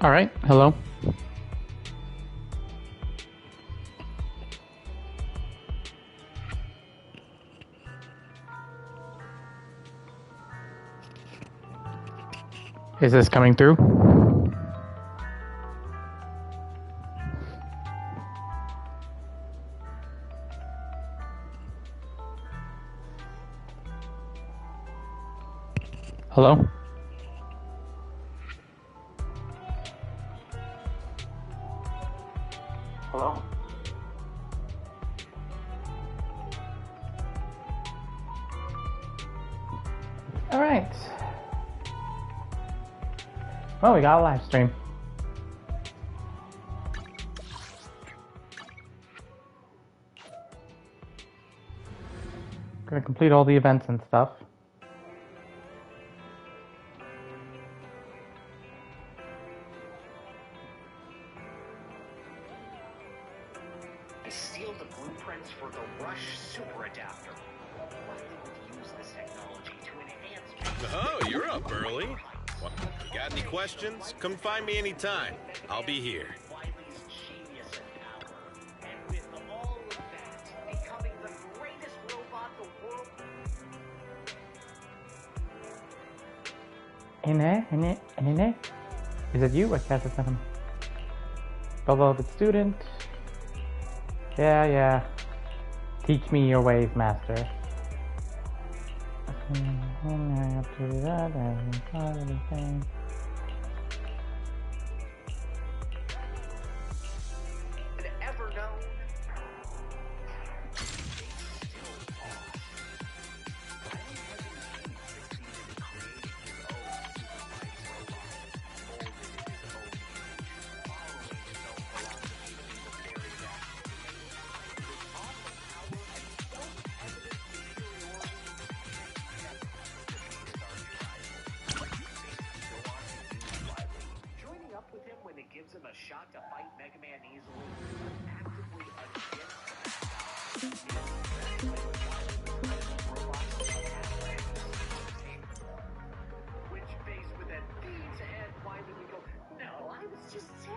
All right, hello. Is this coming through? Hello? Hello? All right. Well, we got a live stream. Gonna complete all the events and stuff. I steal the blueprints for the Rush super adapter. What if we use this technology to enhance... Oh, you're up early. What, got any questions? Come find me anytime. I'll be here. Wiley's genius and power. And with all of that, becoming the greatest robot the world... Is it you? I guess it's him. Beloved student. Yeah. Teach me your ways, master. I have to do that. Ever known? Gives him a shot to fight Mega Man easily, actively against which faced with that beat's head, Wily would go, no, I was just 10.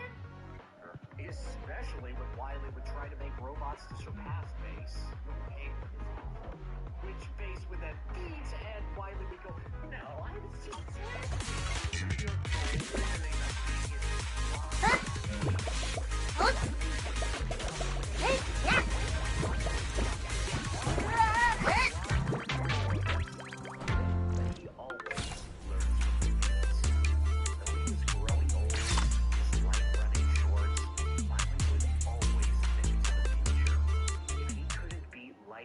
Especially when Wily would try to make robots to surpass Base. Which faced with that beat's head, Wily would go, no, I was just 10.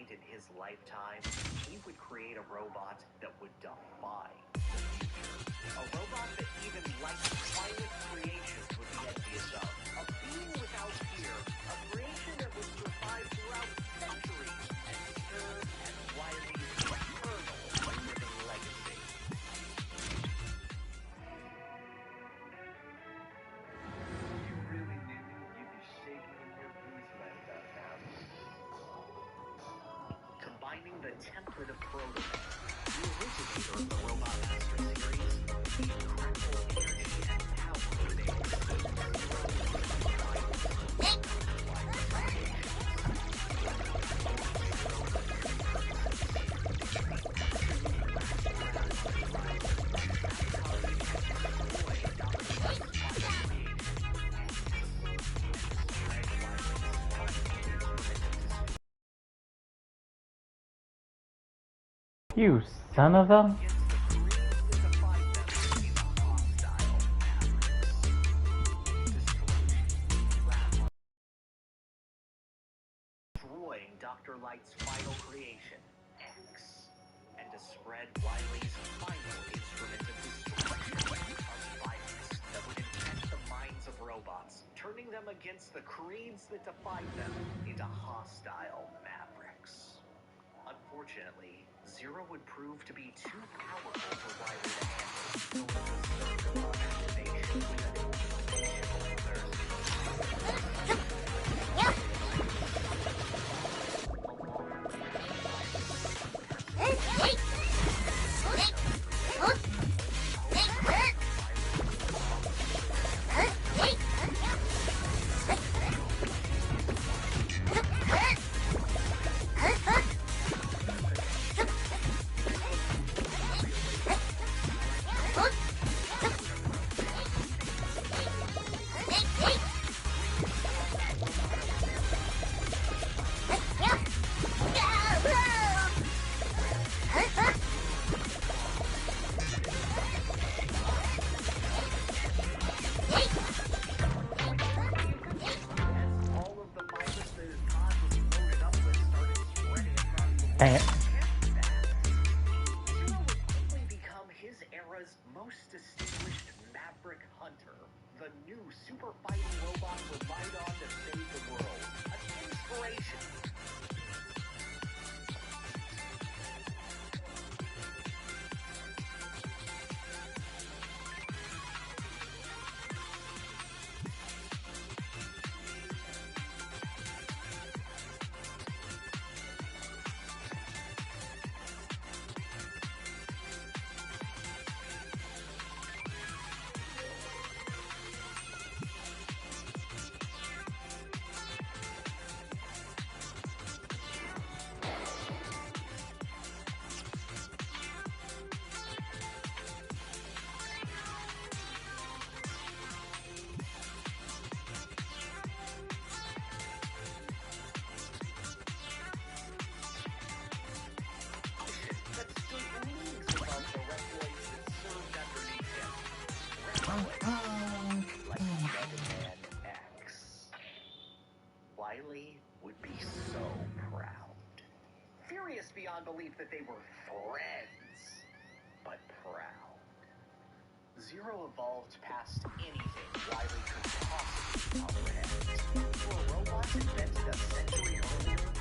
In his lifetime, he would create a robot that would defy the future. A robot that even life's finest creations would be envious of. A being without fear. A creation that would survive throughout centuries and serve as Wily's eternal living legacy. You really knew you'd be shaking in your boots right about now. Combining the template of Prototype, the originator of the Robot Master series, the incredible energy and power of You son of a... destroying Dr. Light's final creation, X, and to spread Wily's final instrument of destruction, a virus that would infect the minds of robots, turning them against the creeds that defied them into hostile mavericks. Unfortunately, Zero would prove to be too powerful for Wily to handle, so it was activation with an insatiable thirst. Dang it. Zero would quickly become his era's most distinguished maverick hunter. The new super fighting robot relied on to save the world. An inspiration. Wily would be so proud. Furious beyond belief that they were friends, but proud. Zero evolved past anything Wily could possibly comprehend. For a robot invented a century earlier,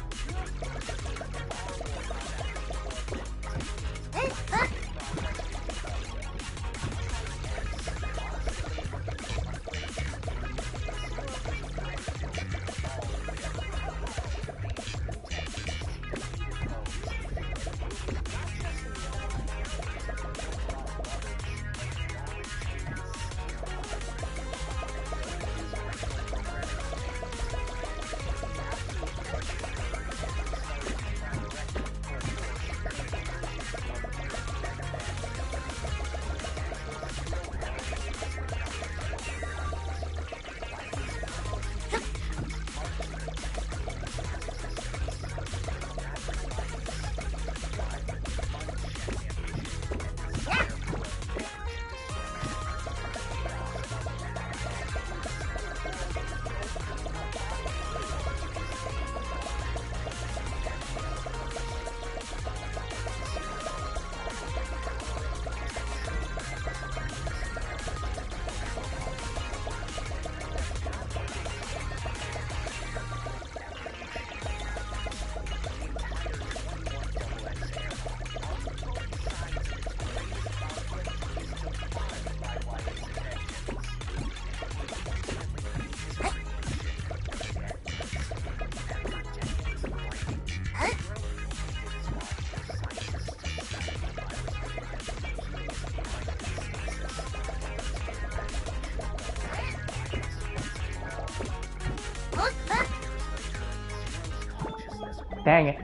Dang it.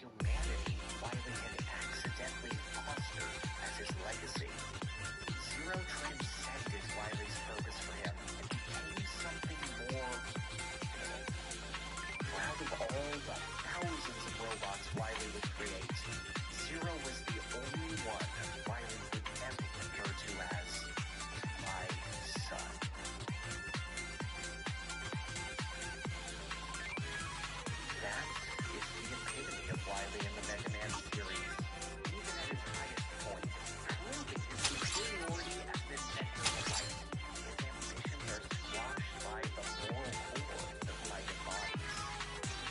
Humanity Wily had accidentally fostered as his legacy. Zero transcended Wily's purpose for him and became something more big. Proud of all the thousands of robots Wily would create, Zero was the only one Wily would ever refer to as my son. That is the epitome of Wily in the Mega Man series, even at his highest point, proving his superiority as an inventor of light. His ambitions are squashed by the moral core that light embodies.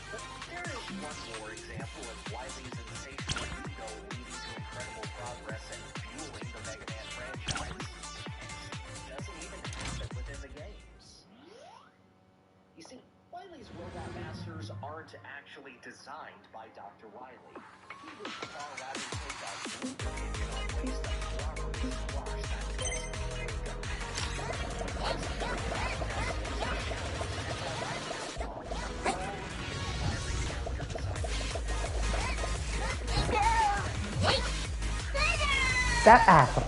But there is one more example of Wily's insatiable ego leading to incredible progress and fueling the Mega Man franchise. And it doesn't even happen within the games. You see, Wily's robot masters aren't actually designed by Dr. Wily. He would far rather take a group opinion on ways to properly squash that cancer. That asshole.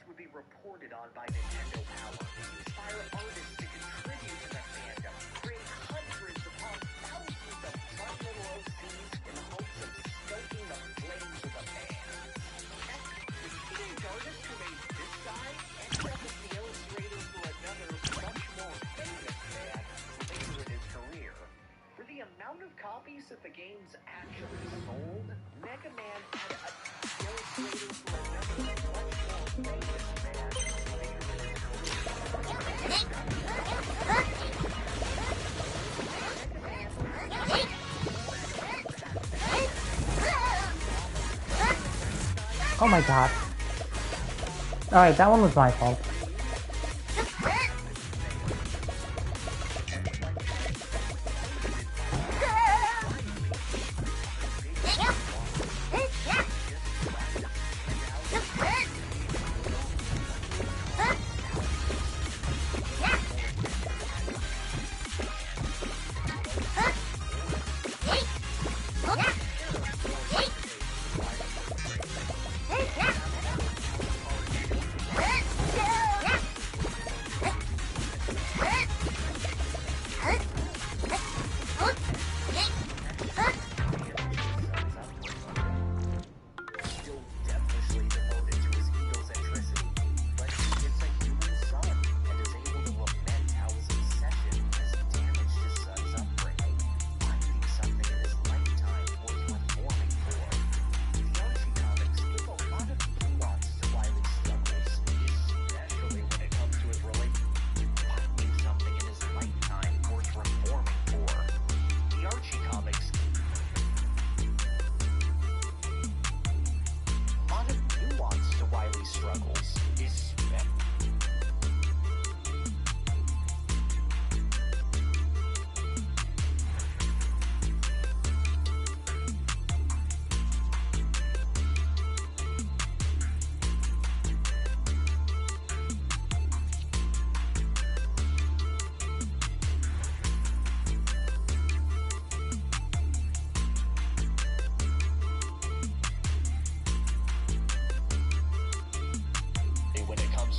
Would be reported on by Nintendo Power, inspire artists to contribute to the fandom, create hundreds upon thousands of fun little OCs in the hopes of stoking the flames of the fans. Heck, the teenage artist who made this guy ended up as the illustrator for another, much more famous band later in his career. For the amount of copies that the games actually sold, Mega Man had a illustrator for another, much more famous band later in his career. Oh my god. Alright, that one was my fault.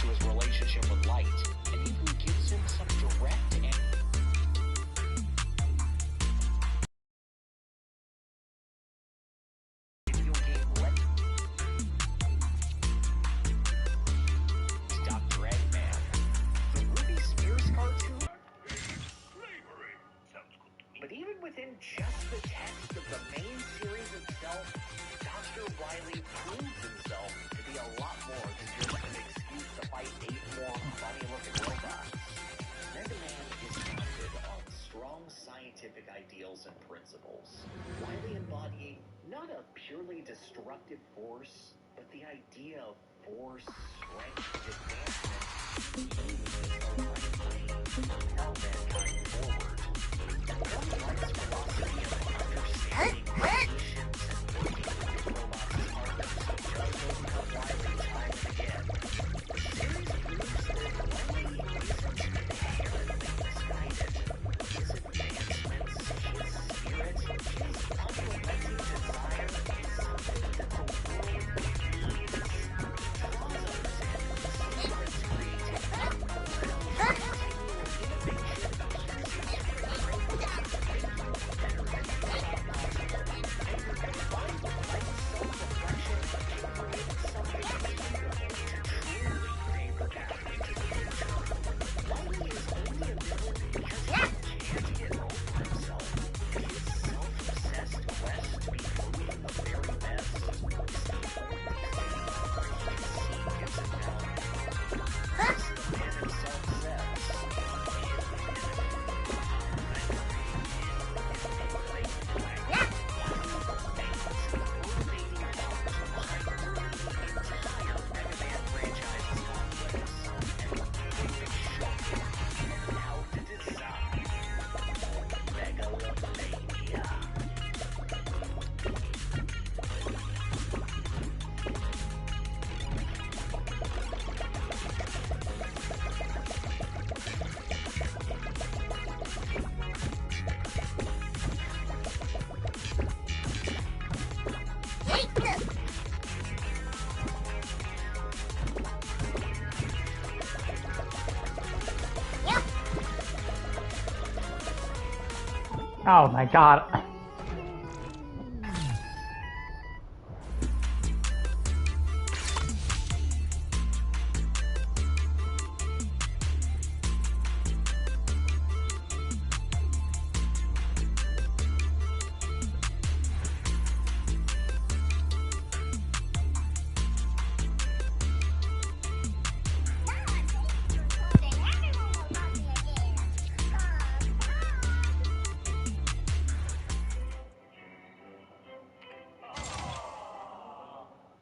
To his relationship with light, and even gives him some direct and video game Dr. Eggman. The Ruby Spears cartoon? But even within just the text of the main series itself, Dr. Wily proves himself to be a lot more than just an excuse to fight 8 more funny-looking robots. Mega Man is founded on strong scientific ideals and principles, Wily embodying not a purely destructive force, but the idea of force, strength, advancement, used as the right way to propel mankind forward. Why's philosophy of understanding patience and working with robots and partners just overcome Wily time and again. The series proves that Wily isn't inherently misguided. His advancements, his spirit, his unrelenting desire is something that the world needs. Cosmos and secrets creativity, continual innovation, Oh my god.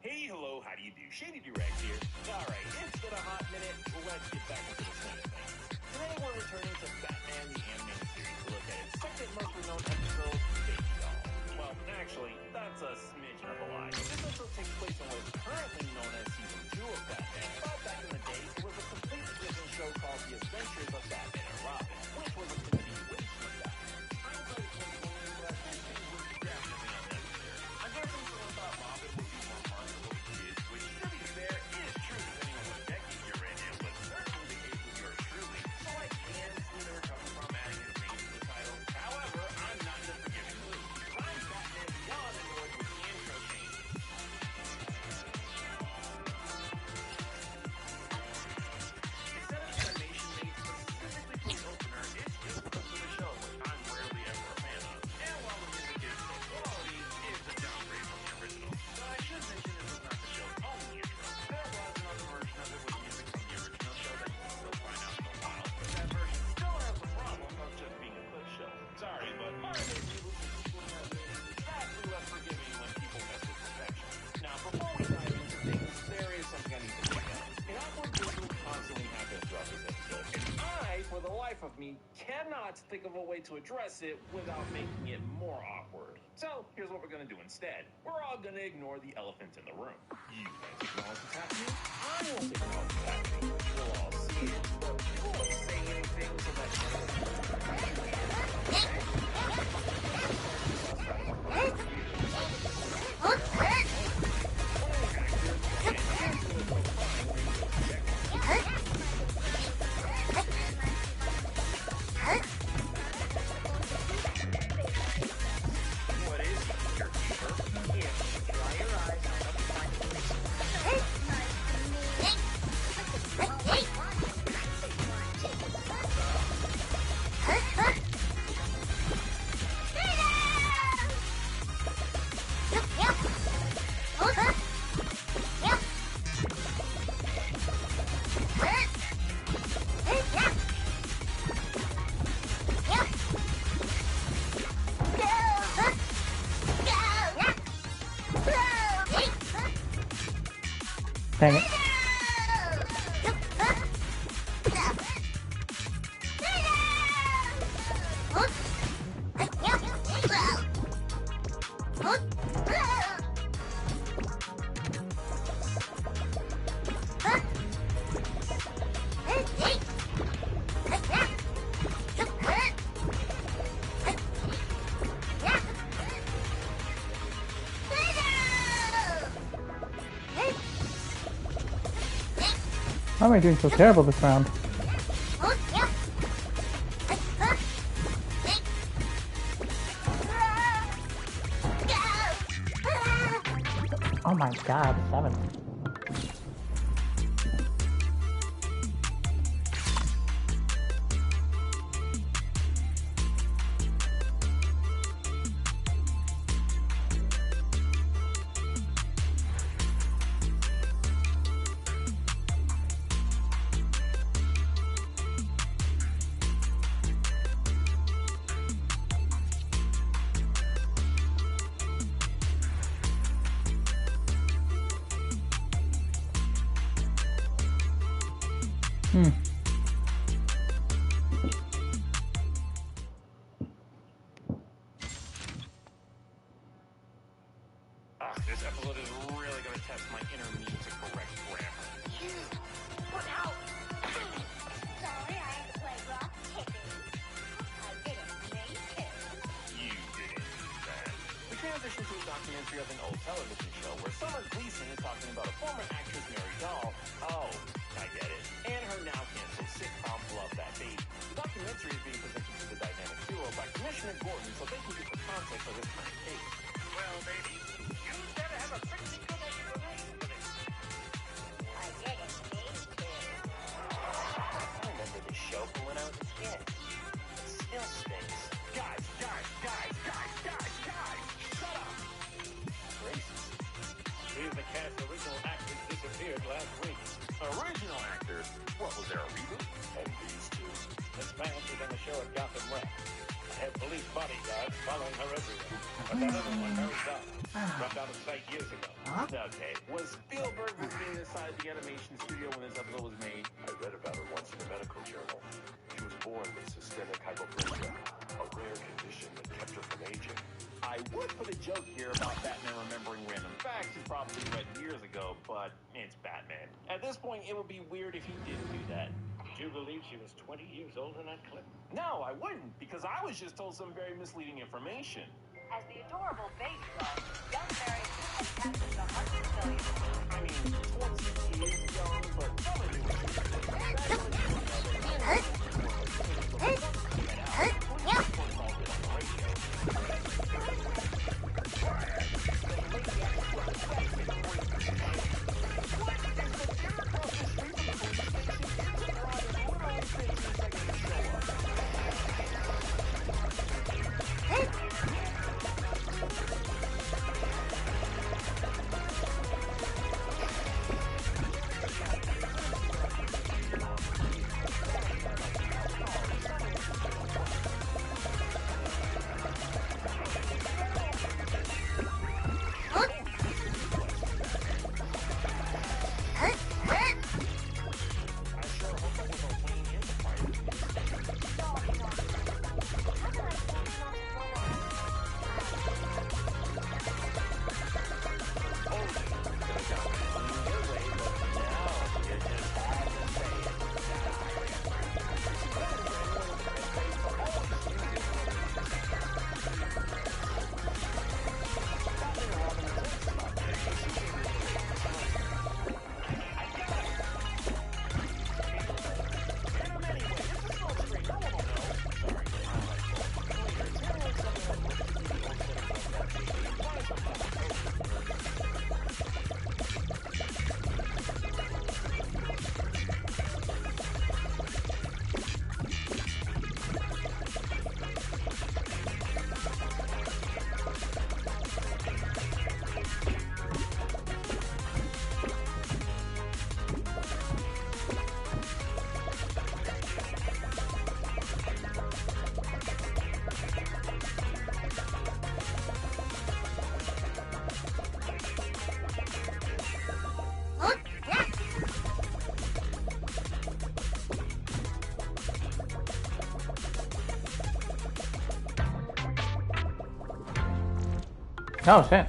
Hey, hello, how do you do? Shady Durex here. Alright, it's been a hot minute, so let's get back into the swing of things. Today we're returning to Batman the Animated Series to look at its second most renowned episode, Baby Doll. Well, actually, that's a smidgen of a lie. This episode takes place in what is currently known as Season 2 of Batman, but back in the day, it was a completely different show called The Adventures of Batman and Robin, which was a continuation of Batman. Hindsight is 20/20, but this thing was definitely unnecessary. I guess someone thought Robin would be more fun for little kids, which, to be fair, is true depending on what decade you're in, and was certainly the case with yours truly. So I can see where they're coming from adding his name to the title. However, I'm not in a forgiving mood. I'm Batman Beyond annoyed with the intro change. Instead of animation made specifically for the opener, it's input for the show, which I'm rarely ever a fan of. And while the music is good quality, it's a downgrade from the original. But I should mention this was not the show's only intro. There was another version of it with music from the original show that you can still find out in a while. But that version still has the problem of just being a clip show. Sorry, but modern day reboots and sequels have been vastly less forgiving when people mess with perfection. Now, before we dive into things, there is something I need to bring up. An awkward visual constantly happens throughout this episode, and I, for the life of me, cannot think of a way to address it without making it more awkward. So, here's what we're gonna do instead. We're all gonna ignore the elephant in the room. You won't acknowledge what's happening. I won't acknowledge what's happening. We'll all see it, but we won't say anything so that what is your keeper? Here, dry your eyes. Dang it. Why am I doing so terrible this round? Oh my god, 7. This episode is really going to test my inner need to correct grammar. You! What out? Sorry, I had to play rock tipping. I didn't make it. You didn't do that. We transition to a documentary of an old television show where Summer Gleason is talking about a former actress, Mary Dahl. Oh, I get it. And her now canceled sitcom Love That Baby. The documentary is being presented to the dynamic duo by Commissioner Gordon so they can get the context of this current case. Well, baby, you better have a pretty good explanation for this. I didn't mean to. I remember this show from when I was a kid. It still stinks. Guys! Shut up! Racist. Three of the cast original actors disappeared last week. Original actors? What, was there a reboot? And these two. Miss Vance is on the show at Gotham Rec. I have police bodyguards following her everywhere. But that other one, Mary Dodd, dropped out of sight years ago. Okay. Was Spielberg visiting inside the animation studio when this episode was made? I read about her once in a medical journal. She was born with systemic hypoplasia, a rare condition that kept her from aging. I would put a joke here about Batman remembering random facts he probably read years ago, but it's Batman. At this point, it would be weird if he didn't do that. Do you believe she was 20 years old in that clip? No, I wouldn't, because I was just told some very misleading information. As the adorable baby doll, young Mary has passed 100 million. I mean, 26 years young, but Oh shit.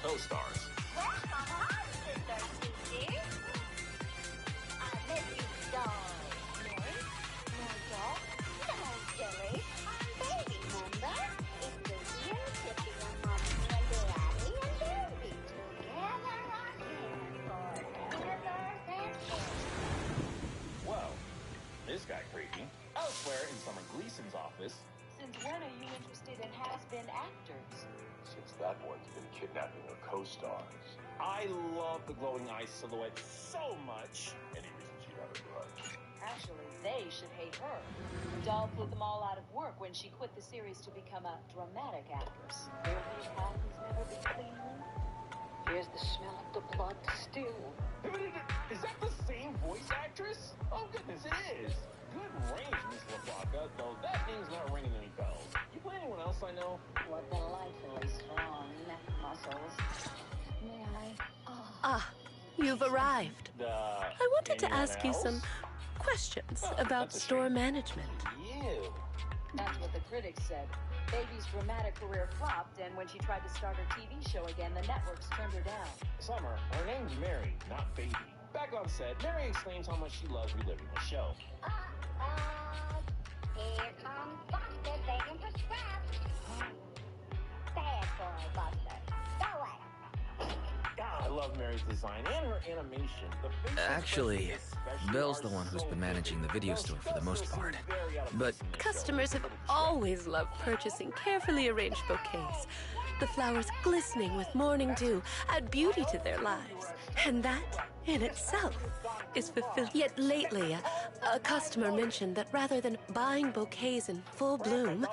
Co-stars. Welcome home, Sister Susie. I miss you, doll. Mary? No doll? No, silly. I'm baby, remember? It's Susie and Tippy and Mommy and Daddy and baby. Together again forever and ever. Well, this got creepy. Elsewhere in Summer Gleason's office. Since when are you interested in has-been actors? Since that one's been kidnapping her co-stars. I love the glowing eye silhouette so much. Any reason she'd have a grudge? Actually, they should hate her. The doll put them all out of work when she quit the series to become a dramatic actress. Her house has never been clean. Here's the smell of the blood still. Is that the same voice actress? Oh goodness, it is. Good range, Miss LaFlaca, though that name's not ringing any bells. You play anyone else I know? What delightfully strong neck muscles. May I? Ah, you've arrived. I wanted to Anyone ask you some else? questions Oh, about that's a store shame. management. You. That's what the critics said. Baby's dramatic career flopped, and when she tried to start her TV show again, the networks turned her down. Summer, her name's Mary, not Baby. Back on set, Mary explains how much she loves reliving the show. Here comes Buster begging for scraps. Bad boy, Buster. Go away. God, I love Mary's design and her animation. The facial Actually, expressions especially Belle's are the one who's so been managing the vivid. video Though store she for the does most still part. seem very out of But place in the Customers show. have always loved purchasing carefully arranged bouquets. The flowers glistening with morning dew add beauty to their lives. And that, in itself, is fulfilling. Yet lately, a customer mentioned that rather than buying bouquets in full bloom,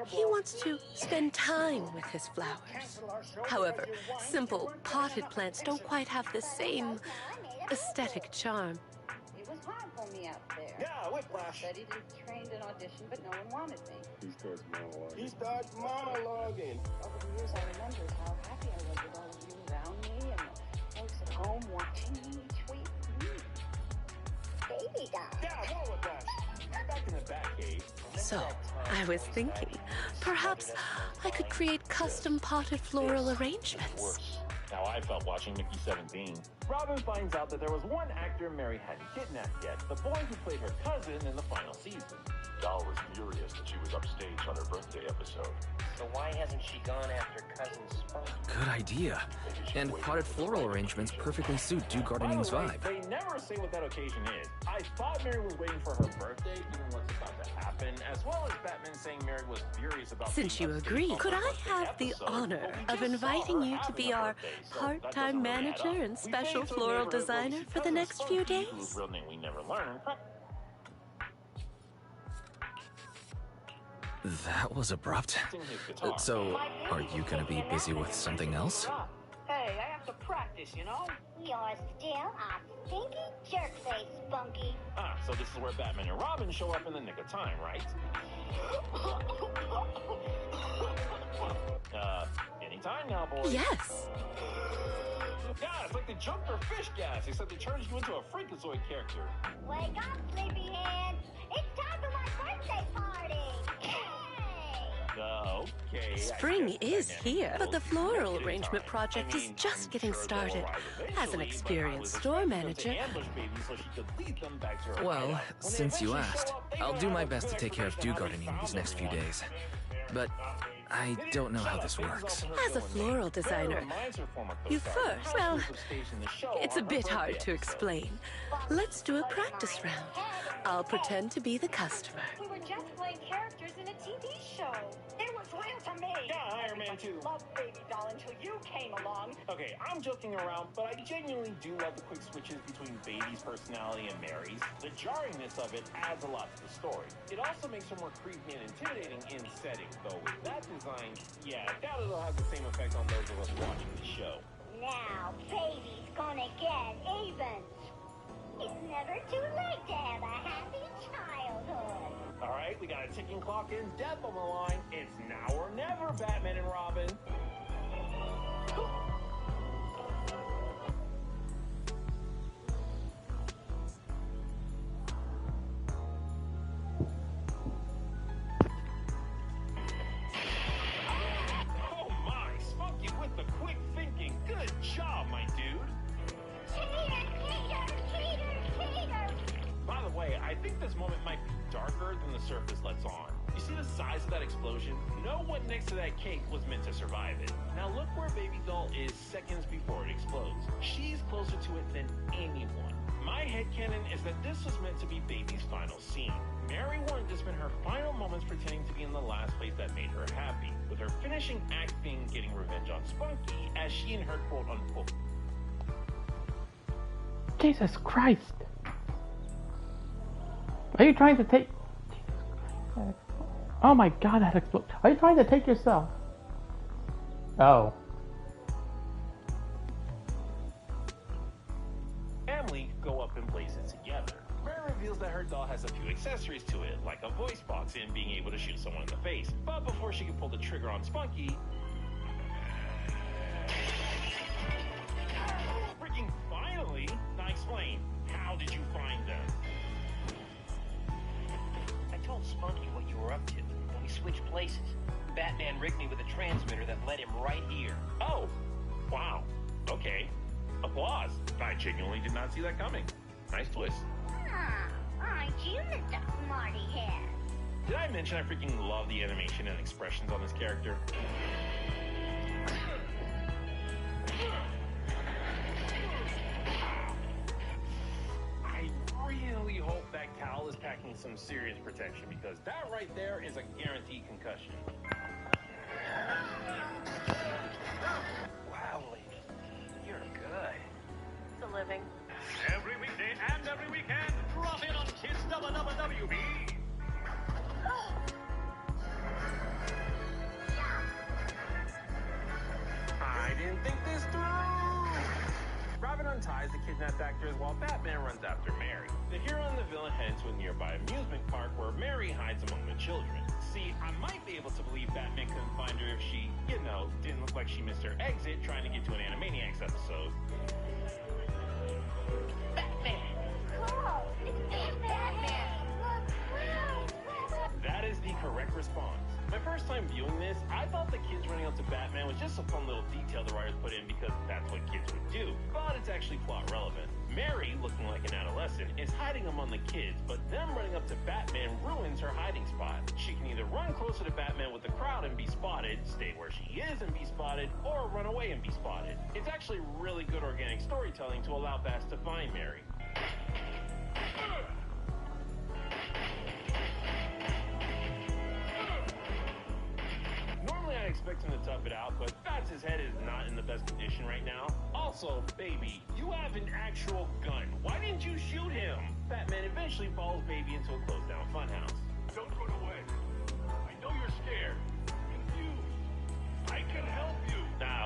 he wants to spend time with his flowers. However, simple potted plants don't quite have the same aesthetic charm. It was hard for me out there. Yeah, Whiplash. Said he didn't train an audition, but no one wanted me. He starts monologuing. Over the years, I remembered how happy I was with all of you around me and the folks at home watching me each week. Baby doll. Yeah, more Whiplash. Back in the Batcave. So, I was thinking, perhaps I could create custom potted floral arrangements. Worse. How I felt watching Mickey 17. Robin finds out that there was one actor Mary hadn't kidnapped yet, the boy who played her cousin in the final season. Doll was furious that she was upstage on her birthday episode. So why hasn't she gone after Cousin Spunk? good idea. And potted floral arrangements perfectly suit Dew Gardening's By the way, vibe. They never say what that occasion is. I thought Mary was waiting for her birthday, given what's about to happen, as well as Batman saying Mary was furious about Since being you upstage agree, on could her I birthday have the episode, honor but we of just saw inviting her you to having be a our birthday, so that part-time doesn't really add manager up. and We special fade to a floral neighborhood where designer we see for the Cousin next few Spunky, days? whose real name we never learned. That was abrupt. So, are you gonna be busy with something else? Hey, I have to practice, you know? You're still a stinky jerkface, Spunky. Ah, so this is where Batman and Robin show up in the nick of time, right? Anytime now, boys. Yes. Yeah, it's like the Joker fish gas, except it turns you into a freakazoid character. Wake up, sleepyhead. It's time for my birthday party. Hey! Okay. Spring is here, but the floral arrangement project is just getting started. As an experienced store manager, Well, since you asked, I'll do my best to take care of Dew Gardening these next few days. But I don't know how this works. as a floral designer, you first, well, it's a bit hard to explain. Let's do a practice round. I'll pretend to be the customer. We were just playing characters in a TV show. It was real to me. Yeah, Iron Man 2. Loved Baby Doll until you came along. Okay, I'm joking around, but I genuinely do love the quick switches between Baby's personality and Mary's. The jarringness of it adds a lot to the story. It also makes her more creepy and intimidating in setting, though with that design, yeah, I doubt it'll have the same effect on those of us watching the show. Now, Baby's gonna get even. It's never too late to have a happy childhood. All right, we got a ticking clock and death on the line. It's now or never, Batman and Robin. Oh my, Spunky with the quick thinking. Good job, my dude. Cheater! By the way, I think this moment might be darker than the surface lets on. You see the size of that explosion? No one next to that cake was meant to survive it. Now look where Baby Doll is seconds before it explodes. She's closer to it than anyone. My headcanon is that this was meant to be Baby's final scene. Mary wanted to spend her final moments pretending to be in the last place that made her happy, with her finishing act being getting revenge on Spunky, as she and her quote-unquote Jesus Christ! Are you trying to take... Oh my god, that exploded. Are you trying to take yourself? Oh. family go up in blazes together. Mary reveals that her our doll has a few accessories to it, like a voice box and being able to shoot someone in the face. But before she could pull the trigger on Spunky... Freaking finally! Now explain, how did you find them? I told Spunky what you were up to, and we switched places. Batman rigged me with a transmitter that led him right here. Oh, wow. Okay. Applause. I genuinely did not see that coming. Nice twist. Aren't you Mr. Smarty Head? Did I mention I freaking love the animation and expressions on this character? I really hope that cowl is packing some serious protection, because that right there is a guaranteed concussion. Wow, lady. You're good. The living. Every weekday and every weekend, drop in on Kids WWB. I didn't think this through! Robin unties the kidnapped actors while Batman runs after Mary. The hero and the villain head to a nearby amusement park where Mary hides among the children. See, I might be able to believe Batman couldn't find her if she, didn't look like she missed her exit trying to get to an Animaniacs episode. Batman! Cool. It's Batman. Look, wow. That is the correct response. My first time viewing this, I thought the kids running up to Batman was just a fun little detail the writers put in because that's what kids would do, but it's actually plot relevant. Mary, looking like an adolescent, is hiding among the kids, but them running up to Batman ruins her hiding spot. She can either run closer to Batman with the crowd and be spotted, stay where she is and be spotted, or run away and be spotted. It's actually really good organic storytelling to allow Bats to find Mary. Normally I expect him to tough it out, but Bats' head is not in the best condition right now. Also, baby, you have an actual gun. Why didn't you shoot him? Batman eventually follows Baby into a closed-down funhouse. Don't run away. I know you're scared, confused. I can help you.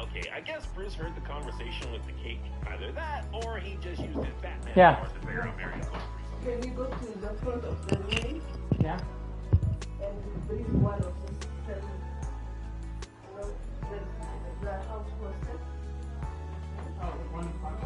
Okay, I guess Bruce heard the conversation with the cake. Either that, or he just used his Batman Yeah. powers to figure out Mary's going. Can you go to the front of the room Yeah. and bring one of the seven, the house process? Oh, one front?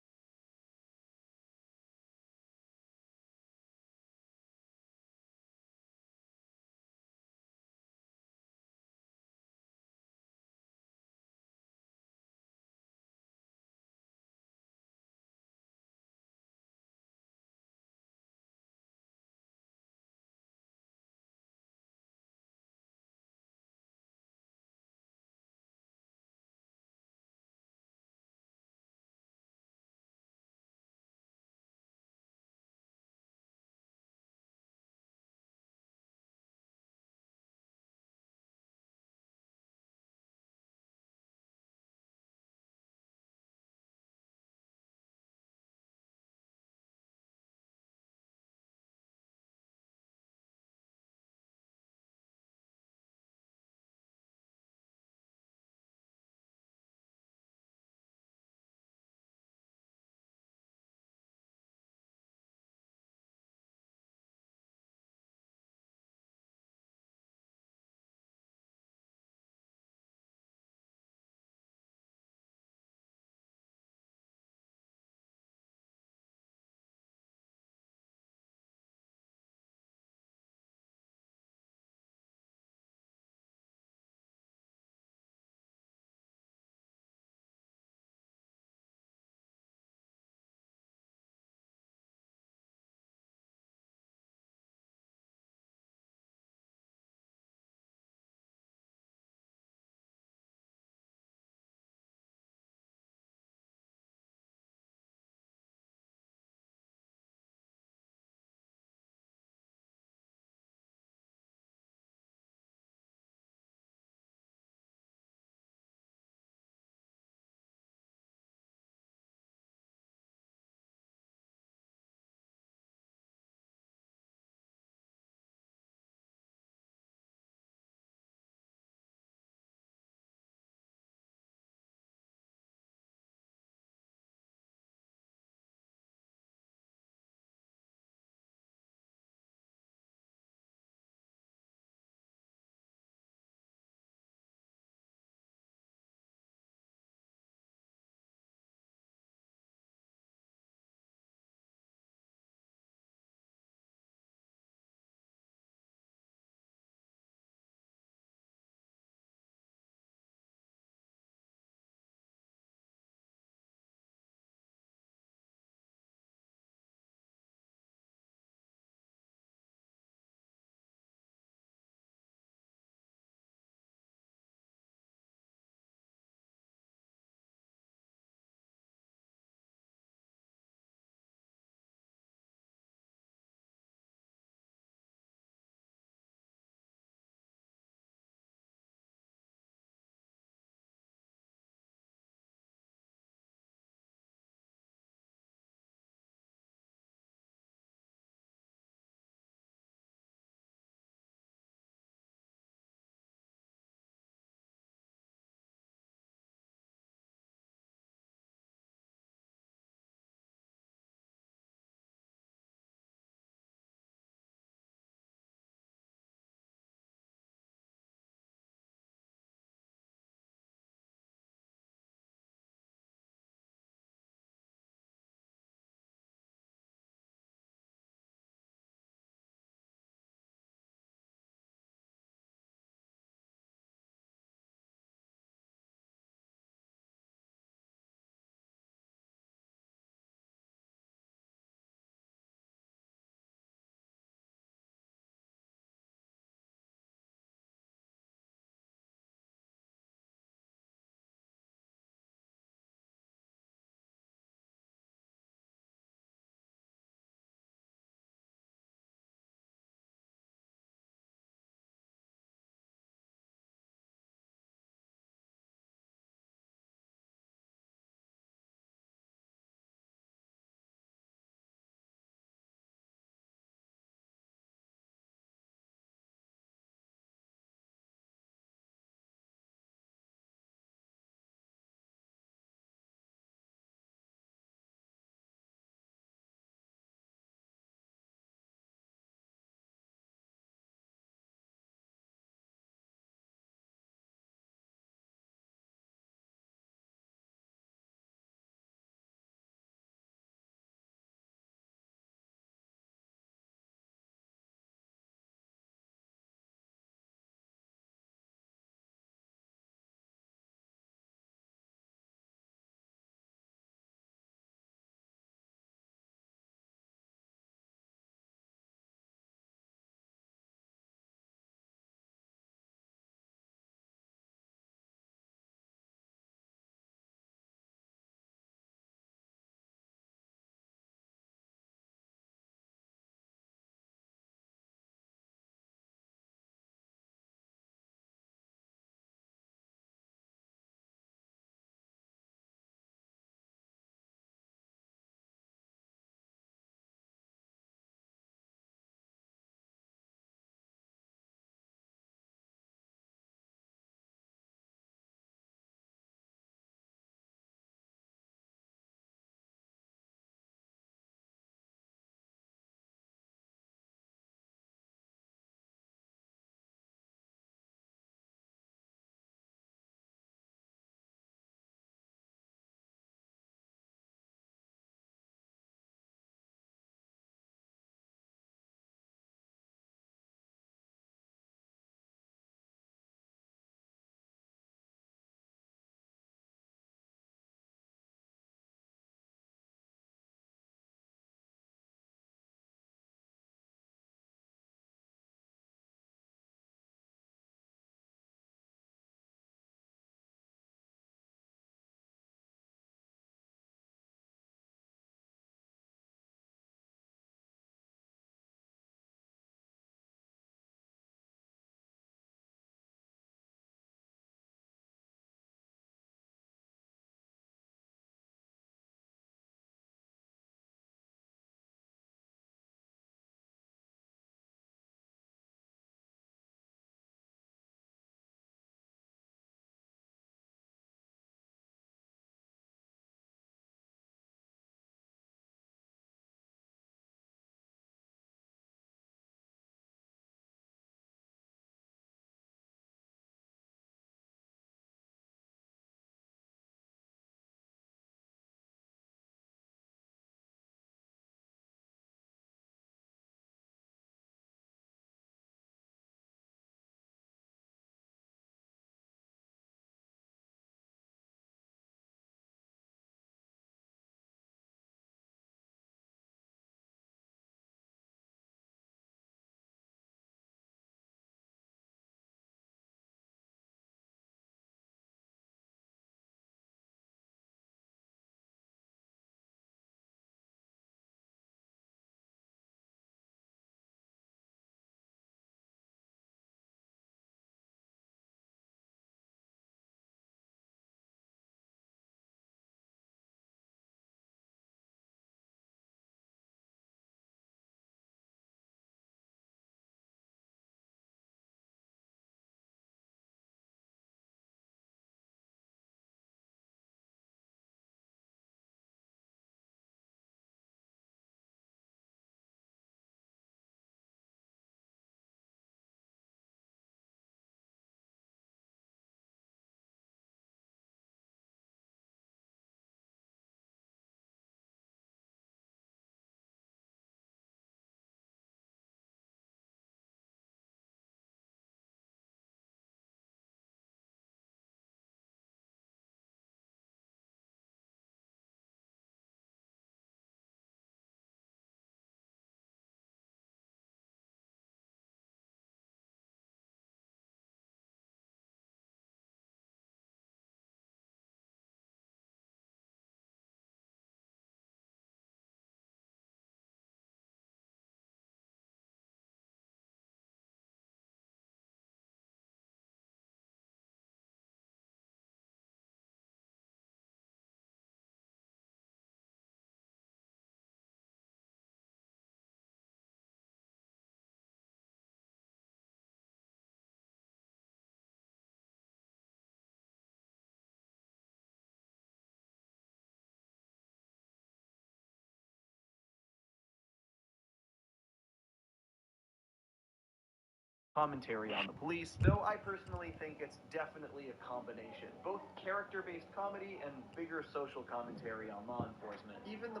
commentary on the police, though I personally think it's definitely a combination. Both character-based comedy and bigger social commentary on law enforcement. Even the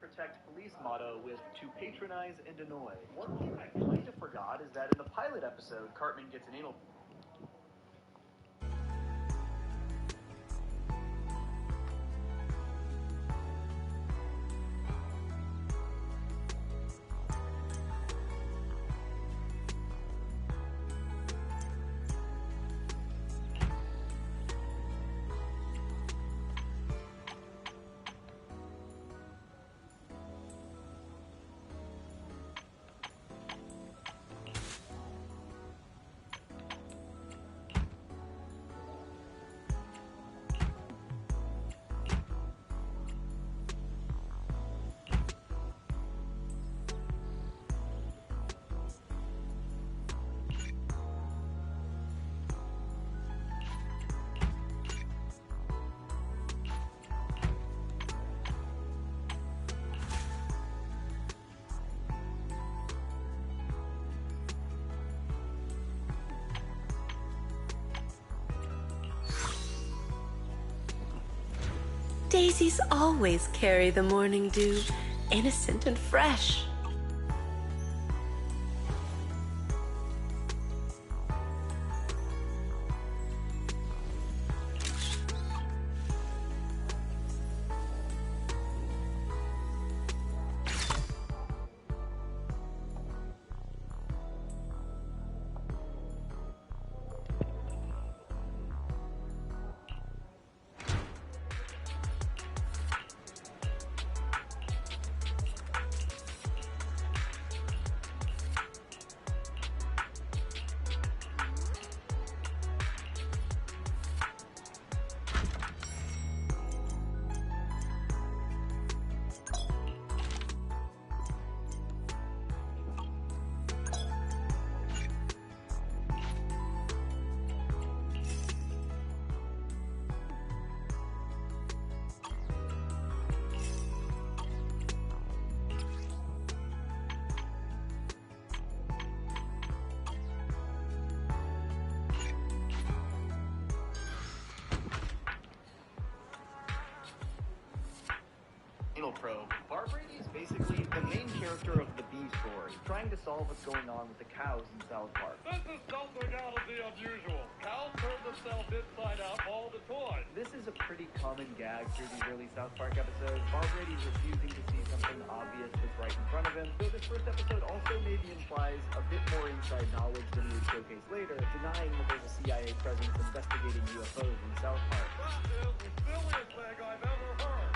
protect police motto was to patronize and annoy. One thing I kind of forgot is that in the pilot episode, Cartman gets an anal... Daisies always carry the morning dew, innocent and fresh. Probe. Bar Brady is basically the main character of the B story, trying to solve what's going on with the cows in South Park. This is something out of the unusual. Cows turn themselves inside out all the time. This is a pretty common gag through these early South Park episodes. Bar Brady's refusing to see something obvious that's right in front of him. Though this first episode also maybe implies a bit more inside knowledge than we would showcase later, denying that there's a CIA presence investigating UFOs in South Park. That is the silliest thing I've ever heard.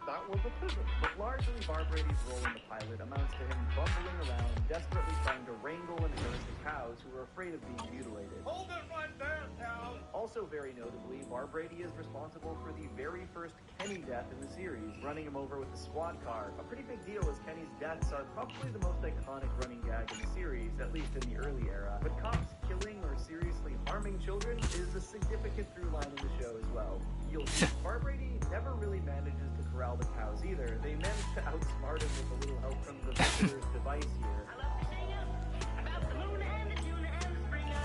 That was a pivot. But largely, Bar Brady's role in the pilot amounts to him bumbling around, desperately trying to wrangle and nurse the cows who are afraid of being mutilated. Hold it right there, cows! Also very notably, Bar Brady is responsible for the very first Kenny death in the series, running him over with the squad car. A pretty big deal, as Kenny's deaths are probably the most iconic running gag in the series, at least in the early era. But cops killing or seriously harming children is a significant through line in the show as well. You'll see Bar Brady never really manages to corral the cows either. They manage to outsmart him with a little help from the visitor's device here.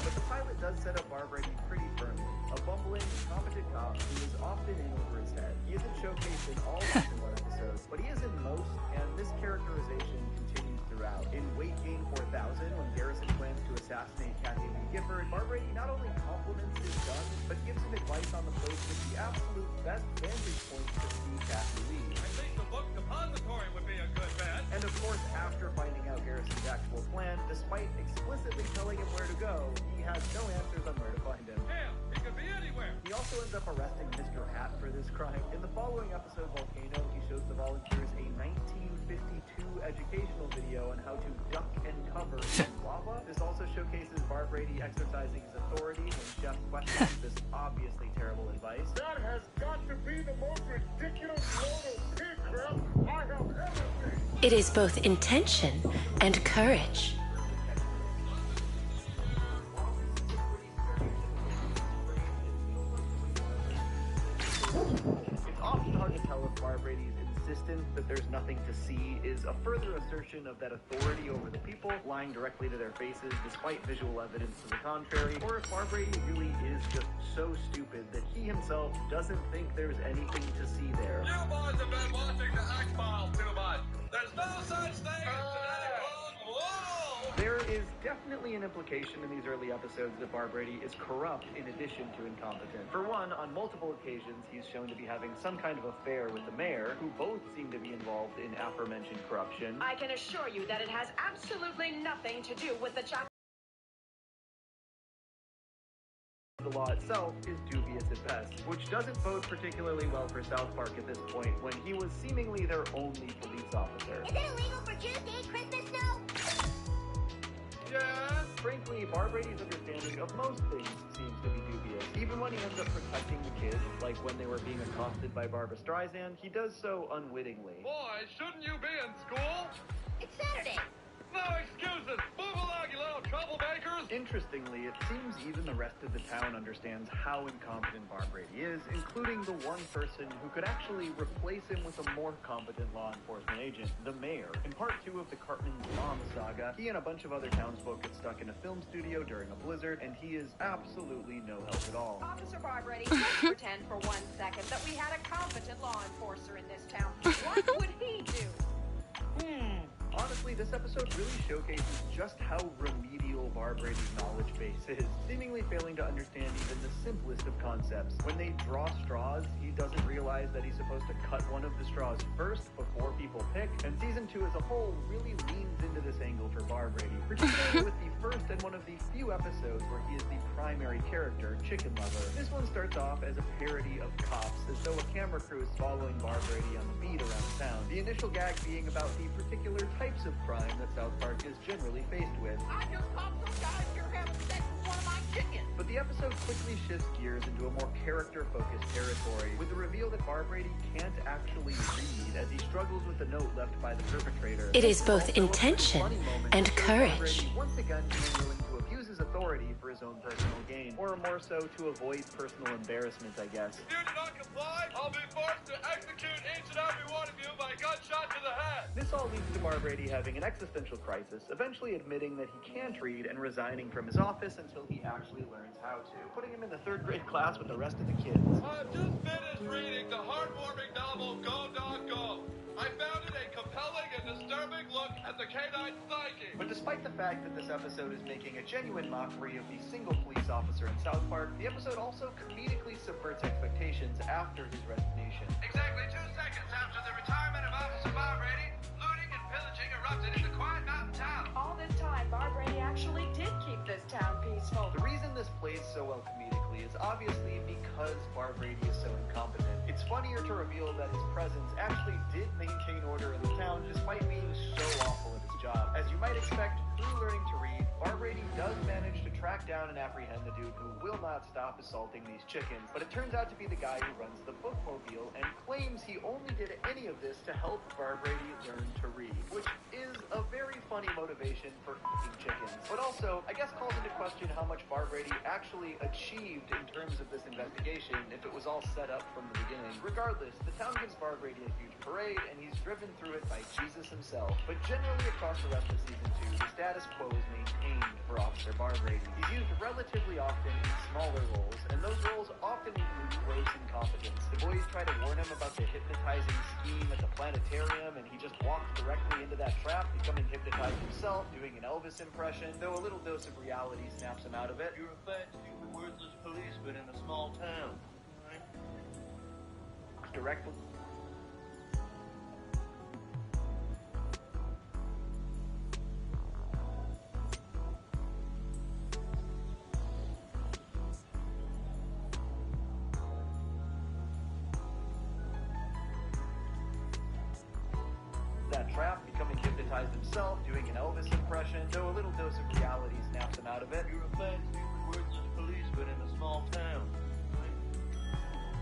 But the pilot does set up Bar Brady pretty firmly. A bumbling, incompetent cop who is often in over his head. He isn't showcased in all season 1 episodes, but he is in most, and this characterization continues throughout. In Weight Gain 4000, when Garrison plans to assassinate Kathy Lee Gifford, Bar Brady not only compliments his gun, but gives him advice on the place with the absolute best vantage point to see Kathy Lee. I think the book depository would be a good bet. And of course, after finding out Garrison's actual plan, despite explicitly telling him where to go, he has no answers on where to find him. Hell, he could be anywhere. He also ends up arresting Mr. Hat for this crime. In the following episode, Volcano, he shows the volunteers a 1952 educational video on how to duck and cover in lava. This also showcases Bar Brady exercising his authority when Chef questions this obviously terrible advice. That has got to be the most ridiculous load of pig crap I have ever seen. It is both intention and courage. It's often hard to tell if Bar Brady's insistence that there's nothing to see is a further assertion of that authority over the people lying directly to their faces despite visual evidence to the contrary, or if Barbrady really is just so stupid that he himself doesn't think there's anything to see there. You boys have been watching the X-Files too much. There's no such thing as genetic code. Whoa! There is definitely an implication in these early episodes that Barbrady is corrupt in addition to incompetent. For one, on multiple occasions, he's shown to be having some kind of affair with the mayor, who both seem to be involved in aforementioned corruption. I can assure you that it has absolutely nothing to do with the child. The law itself is dubious at best, which doesn't bode particularly well for South Park at this point, when he was seemingly their only police officer. Is it illegal for Jews to eat Christmas snow? Yeah. Frankly, Barbrady's understanding of most things seems to be dubious. Even when he ends up protecting the kids, like when they were being accosted by Barbra Streisand, he does so unwittingly. Boys, shouldn't you be in school? It's Saturday. No excuses. Move along, you little troublemakers. Interestingly, it seems even the rest of the town understands how incompetent Barbrady is, including the one person who could actually replace him with a more competent law enforcement agent, the mayor. In part 2 of the Cartman's Mom saga, he and a bunch of other townsfolk get stuck in a film studio during a blizzard, and he is absolutely no help at all. Officer Barbrady, let's pretend for 1 second that we had a competent law enforcer in this town. What would he do? Honestly, this episode really showcases just how remedial Barbrady's knowledge base is, seemingly failing to understand even the simplest of concepts. When they draw straws, he doesn't realize that he's supposed to cut one of the straws first before people pick, and Season 2 as a whole really leans into this angle for Barbrady, particularly with the first and one of the few episodes where he is the primary character, Chicken Lover. This one starts off as a parody of Cops, as though a camera crew is following Barbrady on the beat around town. The initial gag being about the particular types of crime that South Park is generally faced with. I just caught some guys here having sex with one of my chickens. But the episode quickly shifts gears into a more character-focused territory, with the reveal that Barbrady can't actually read as he struggles with the note left by the perpetrator. It is both Also, intention a funny moment and to show courage. Barbrady once again being willing to abuse his authority for his own personal gain, or more so to avoid personal embarrassment, I guess. If you do not comply, I'll be forced to execute each and every one of you by gunshot to the head. This all leads to Barbrady having an existential crisis, eventually admitting that he can't read and resigning from his office until he actually learns how to, putting him in the 3rd grade class with the rest of the kids. I've just finished reading the heartwarming novel Go Dog Go. I found it a compelling and disturbing look at the canine psyche. But despite the fact that this episode is making a genuine mockery of the single police officer in South Park, the episode also comedically subverts expectations after his resignation. Exactly 2 seconds after the retirement of Officer Barbrady, looting and pillaging erupted in the quiet mountain town. All this time, Barbrady actually did keep this town peaceful. The reason this plays so well comedically is obviously because Barbrady is so incompetent. It's funnier to reveal that his presence actually did maintain order in the town despite being so awful at his job. As you might expect, through learning to read, Barbrady does manage to track down and apprehend the dude who will not stop assaulting these chickens, but it turns out to be the guy who runs the bookmobile and claims he only did any of this to help Barbrady learn to read, which is a very funny motivation for f***ing chickens. But also, I guess calls into question how much Barbrady actually achieved in terms of this investigation if it was all set up from the beginning. Regardless, the town gives Barbrady a huge parade, and he's driven through it by Jesus himself. But generally across the rest of Season 2, the status quo is maintained for Officer Barbrady. He's used relatively often in smaller roles, and those roles often include gross incompetence. The boys try to warn him about the hypnotizing scheme at the planetarium, and he just walks directly into that trap, becoming hypnotized himself, doing an Elvis impression, though a little dose of reality snaps him out of it. You're a fat, stupid, worthless policeman in a small town. Directly. That trap, becoming hypnotized himself, doing an Elvis impression, though a little dose of reality snaps him out of it. You're a fat, stupid, worthless policeman in a small town.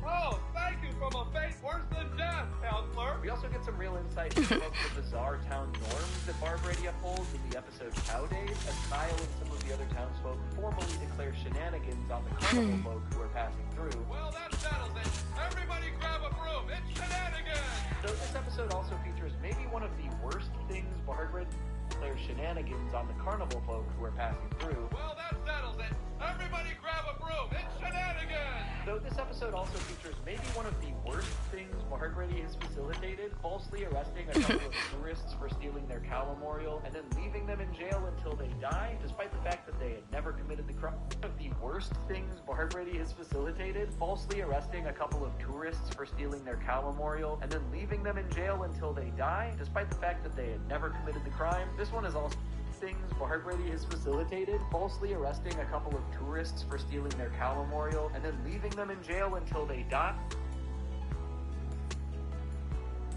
Oh, thank you from a fate worse than death, counselor. We also get some real insight into some of the bizarre town norms that Bar Brady upholds in the episode Cow Days, as Kyle and some of the other townsfolk formally declare shenanigans on the carnival folk who are passing through. Well, that settles it. Everybody grab a broom. It's shenanigans! Though this episode also features maybe one of the worst things Bar Brady declares shenanigans on the carnival folk who are passing through. Well, that settles it. Everybody grab a broom. It's shenanigans! Though this episode also features maybe one of the worst things Brady has facilitated, falsely arresting a couple of tourists for stealing their cow memorial and then leaving them in jail until they die, despite the fact that they had never committed the crime. One of the worst things Brady has facilitated, falsely arresting a couple of tourists for stealing their cow memorial and then leaving them in jail until they die, despite the fact that they had never committed the crime. This one is also things Brady has facilitated, falsely arresting a couple of tourists for stealing their cow memorial and then leaving them in jail until they die,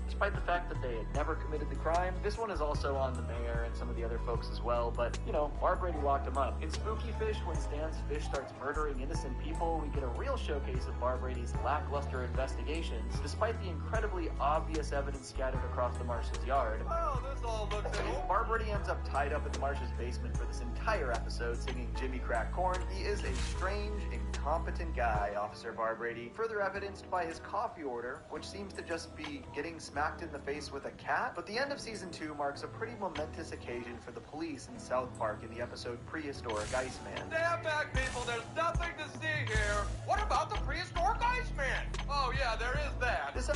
despite the fact that they had never committed the crime. This one is also on the mayor and some of the other folks as well, but, you know, Bar Brady locked him up. In Spooky Fish, when Stan's fish starts murdering innocent people, we get a real showcase of Bar Brady's lackluster investigations, despite the incredibly obvious evidence scattered across the Marsh's yard. Well, this all looks Bar Brady ends up tied up in the Marsh's basement for this entire episode singing Jimmy Crack Corn. He is a strange, incompetent guy, Officer Bar Brady, further evidenced by his coffee order, which seems to just be getting smacked in the face with a cat. But the end of season 2 marks a pretty momentous occasion for the police in South Park in the episode Prehistoric Iceman. Stand back, people. There's nothing to see here. What about the prehistoric Iceman? Oh, yeah, there is that. This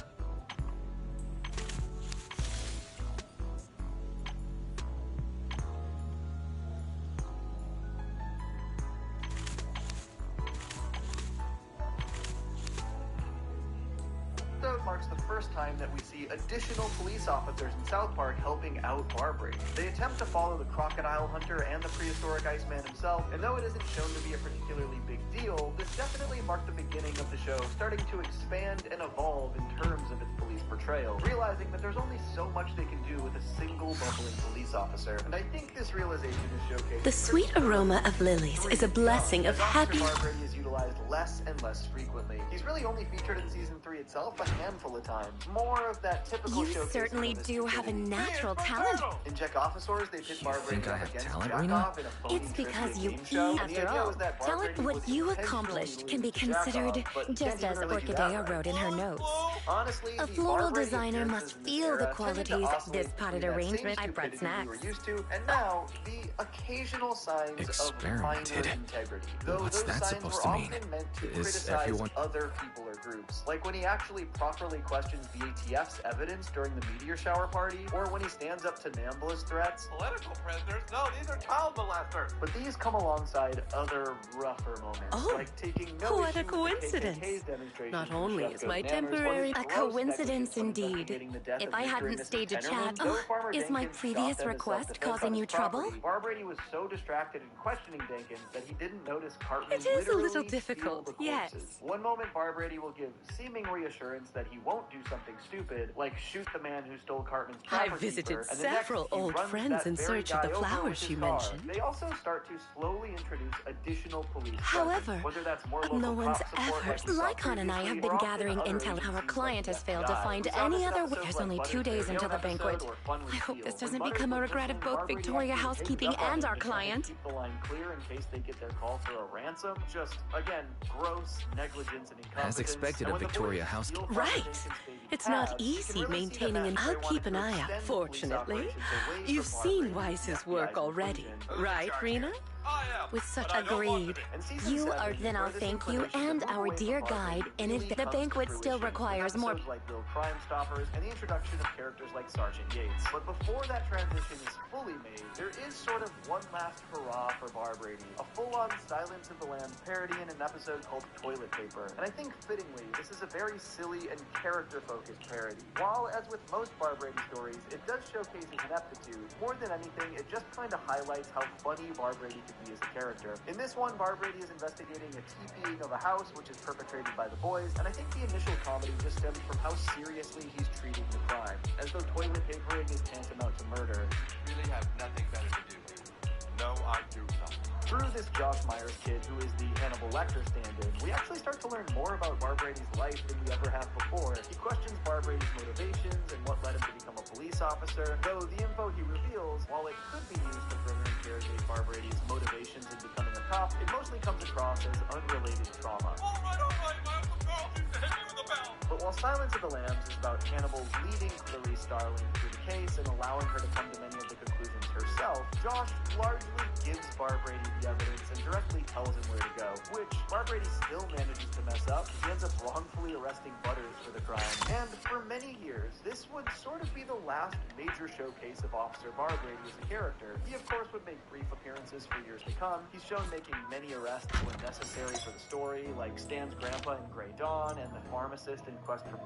marks the first time that we see additional police officers in South Park helping out Bar Brady. They attempt to follow the crocodile hunter and the prehistoric Iceman himself, and though it isn't shown to be a particularly big deal, this definitely marked the beginning of the show starting to expand and evolve in terms of its police portrayal, realizing that there's only so much they can do with a single bumbling police officer. And I think this realization is showcased. The sweet aroma of lilies is a blessing of happy. Bar Brady is utilized less and less frequently. He's really only featured in season 3 itself a handful of times. More of that typical You certainly do have a natural talent. In Jack Officers, they pit Bar Brady up against Jack-Off in a phony It's because you game show. And the after idea all, was that Bar talent Brady what was you intentionally accomplished can be losing to considered, Jack-Off, but just can't as even really do Orchidea that wrote in her notes. Honestly, A the floral Bar Brady designer appearances must in feel the era tended to qualities of oscillate this potted between that same arrangement. I brought stupidity we snacks. were used to, and now the occasional signs of minor integrity. Though What's those that signs supposed were to mean? often meant to Is criticize everyone- other people or groups, like when he actually properly questions the ATF's evidence during the meteor shower party, or when he stands up to Nambla's threats. Political prisoners? No, these are child molesters. But these come alongside other rougher moments, Oh, like taking no what issue a with the coincidence. KKK's demonstration Not from only Chef is my Goat Nammers, or temporary his a gross coincidence negligence when indeed. investigating the death If of I Mr. and hadn't Mrs. staged a Pennerman. chat, Though Farmer is my Jenkins previous shot them as request self-defense causing on you his trouble? property, Bar Brady was so distracted in questioning Jenkins that he didn't notice Cartman It is a little literally difficult, steal the yes. corpses. One moment Bar Brady will give seeming reassurance that he won't do something stupid, like shoot the man who stole Cartman's I property visited keeper, and the next several he old runs friends that in very search of the guy over flowers with his you car. mentioned. They also start to slowly introduce additional police However, presence, whether that's more local no one's cop support ever. like we saw Lycon and I have previously, been or often gathering other intel. Our agencies client like has failed to FBI. find We saw any this in other. episodes There's like only Butters 2 days Radio until the episode banquet. or Fun with I hope Steel. this When doesn't Butters become a was regret of mentioned, both Bar Brady Victoria actually Housekeeping hangs up on and him our to try and client. keep the line clear in case they get their call for a ransom. Just, again, gross negligence and incompetence. As expected And of when the Victoria boys steal Housekeeping. Farmer Right. Jenkins' baby It's calves, not you can easy really see maintaining that an. they I'll wanted keep an to eye out. extend police Fortunately, operations away you've from Bar seen Brady and Weiss's the work FBI's already, inclusion. right, Rena? I am. With such but I don't want to agreed. be. And season You 7, are then where I'll this thank you inclination to and move our away from dear Bar guide, Brady and really if the comes to banquet still fruition requires in more. episodes like Little Crime Stoppers and the introduction of characters like Sergeant Yates. But before that transition is fully made, there is sort of one last hurrah for Bar Brady, a full-on Silence of the Lambs parody in an episode called Toilet Paper. And I think fittingly, this is a very silly and character-focused parody. While, as with most Bar Brady stories, it does showcase his ineptitude, more than anything, it just kind of highlights how funny Bar Brady could be as a character. In this one, Bar Brady is investigating a TPing of a house, which is perpetrated by the boys, and I think the initial comedy just stems from how seriously he's treating the crime, as though toilet papering is tantamount to murder. Really have nothing better to do. No, I do not. Through this Josh Myers kid, who is the Hannibal collector stand-in, we actually start to learn more about Barbrady's life than we ever have before. He questions Barbrady's motivations and what led him to become a police officer, though the info he reveals, while it could be used to further interrogate Barbrady's motivations in becoming a cop, it mostly comes across as unrelated trauma. All right, Miles Charles needs to hit me with a bell. But while Silence of the Lambs is about Hannibal leading Clarice Starling through the case and allowing her to come to many of the conclusions herself, Josh largely gives Barbrady the evidence and directly tells him where to go, which Barbrady still manages to mess up. He ends up wrongfully arresting Butters for the crime, and for many years, this would sort of be the last major showcase of Officer Barbrady as a character. He, of course, would make brief appearances for years to come. He's shown making many arrests when necessary for the story, like Stan's grandpa in Grey Dawn and the pharmacist in Quest for...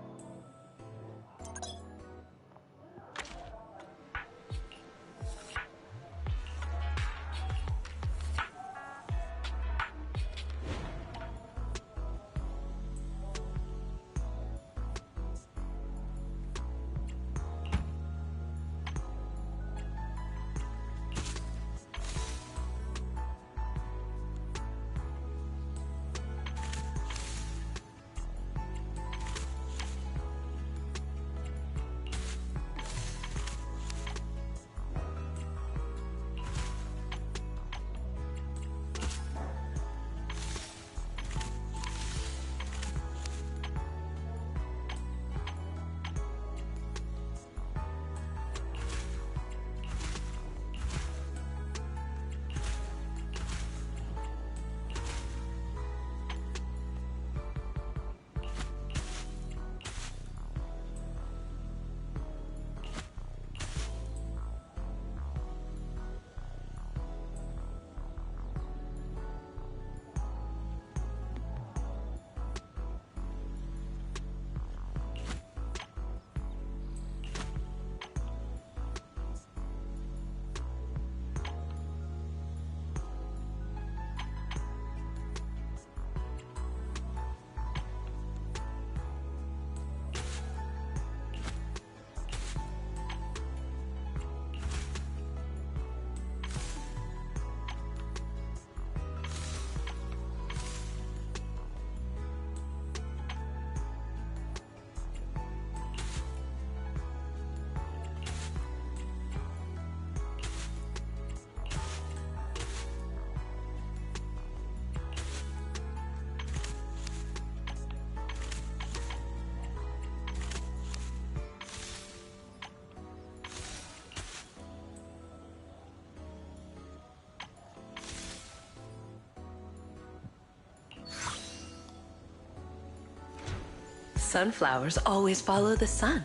Sunflowers always follow the sun,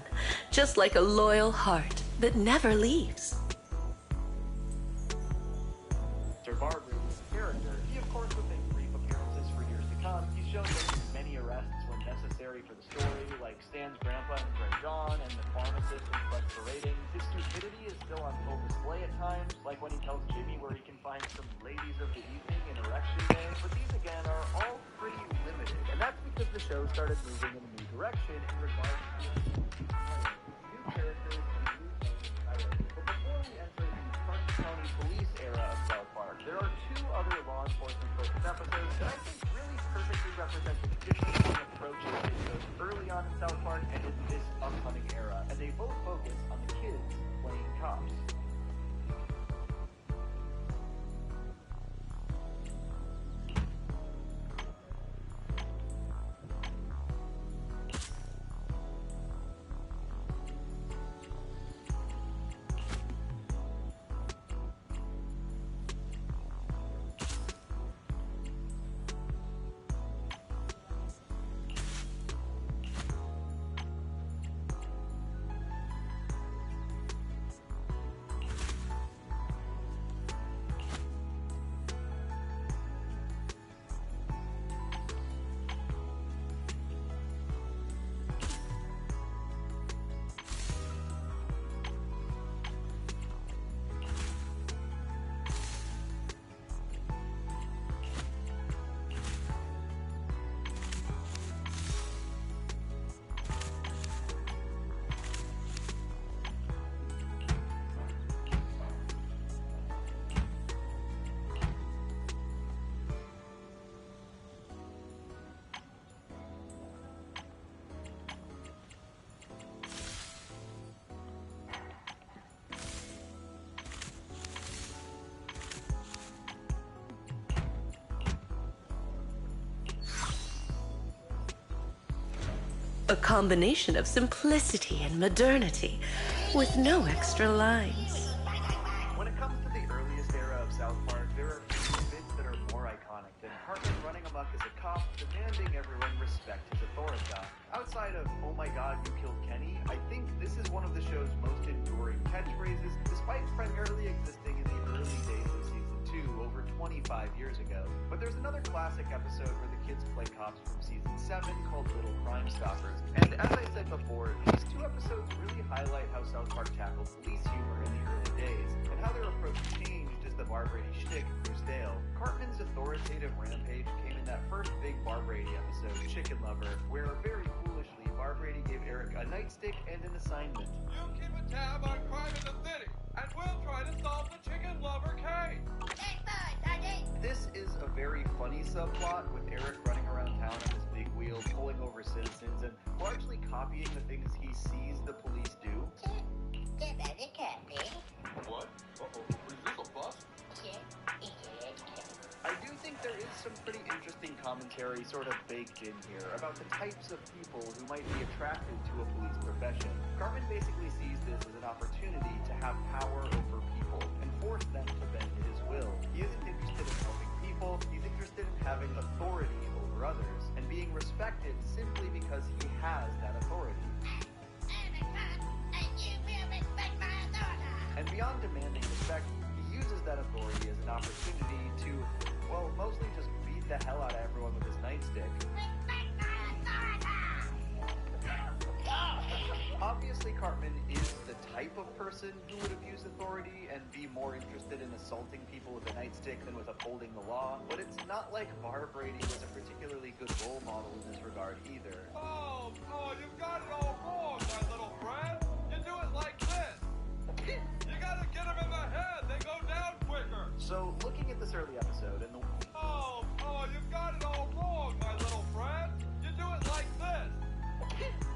just like a loyal heart that never leaves. Sir Barbrady's character, he of course would make brief appearances for years to come. He's shown making many arrests when necessary for the story, like Stan's grandpa in Grey Dawn and the pharmacist in Quest for Rating. His stupidity is still on full display at times, like when he tells Jimmy where he can find some ladies of the evening in Erection Day, but these again are all pretty limited, and that's because the show started moving in a new direction in regards to new characters and new tones entirely. But before we enter the Clark County Police era of South Park, there are two other law enforcement focused episodes that I think really perfectly represent the different approaches they took early on in South Park and in this upcoming era, and they both focus on the kids playing cops. A combination of simplicity and modernity, with no extra lines. When it comes to the earliest era of South Park, there are few bits that are more iconic than Cartman running amok as a cop, demanding everyone respect his authority. Outside of, "Oh my god, you killed Kenny," I think this is one of the show's most enduring catchphrases, despite primarily existing in the early days of season 2 over 25 years ago. But there's another classic episode where the kids play cops from season 7 called Little Crime Stoppers. And as I said before, these two episodes really highlight how South Park tackled police humor in the early days, and how their approach changed as the Bar Brady shtick grew stale. Cartman's authoritative rampage came in that first big Bar Brady episode, Chicken Lover, where very foolishly Bar Brady gave Eric a nightstick and an assignment. You keep a tab on crime in the city, and we'll try to solve the Chicken Lover case. This is a very funny subplot, with Eric running around town on his big wheel, pulling over citizens, and largely copying the things he sees the police do. What? Uh-oh. Is this a bus? I do think there is some pretty interesting commentary sort of baked in here about the types of people who might be attracted to a police profession. Cartman basically sees this as an opportunity to have power over people and force them to bend to his will. He isn't interested in helping people, he's interested in having authority over others and being respected simply because he has that authority. And beyond demanding respect, he uses that authority as an opportunity to, well, mostly just beat the hell out of everyone with his nightstick. Obviously, Cartman is the type of person who would abuse authority and be more interested in assaulting people with a nightstick than with upholding the law, but it's not like Bar Brady was a particularly good role model in this regard either. Oh, you've got it all wrong, my little friend. You do it like this. You gotta get them in the head. They go down quicker. So, looking at this early episode and the... Oh, you've got it all wrong, my little friend. You do it like this.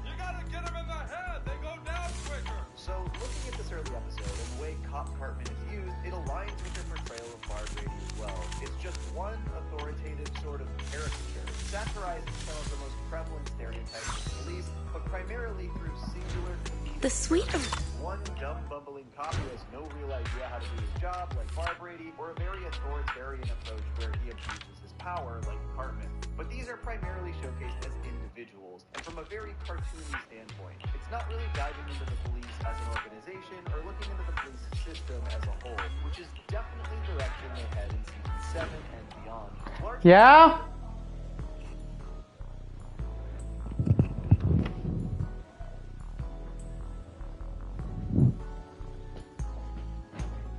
You gotta get them in the head. They go down quicker. So, looking at this early episode and the way Cop Cartman is used, it aligns with their portrayal of Bar Brady as well. It's just one authoritative sort of caricature, satirizing some of the most prevalent stereotypes of police, but primarily through singular comedic... The sweet... One dumb, bumbling cop who has no real idea how to do his job, like Bar Brady, or a very authoritarian approach where he abuses his power, like Cartman. But these are primarily showcased as individuals, and from a very cartoony standpoint. It's not really diving into the police as an organization, or looking into the police system as a whole, which is definitely the direction they head in season 7 and beyond. Yeah?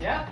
Yeah?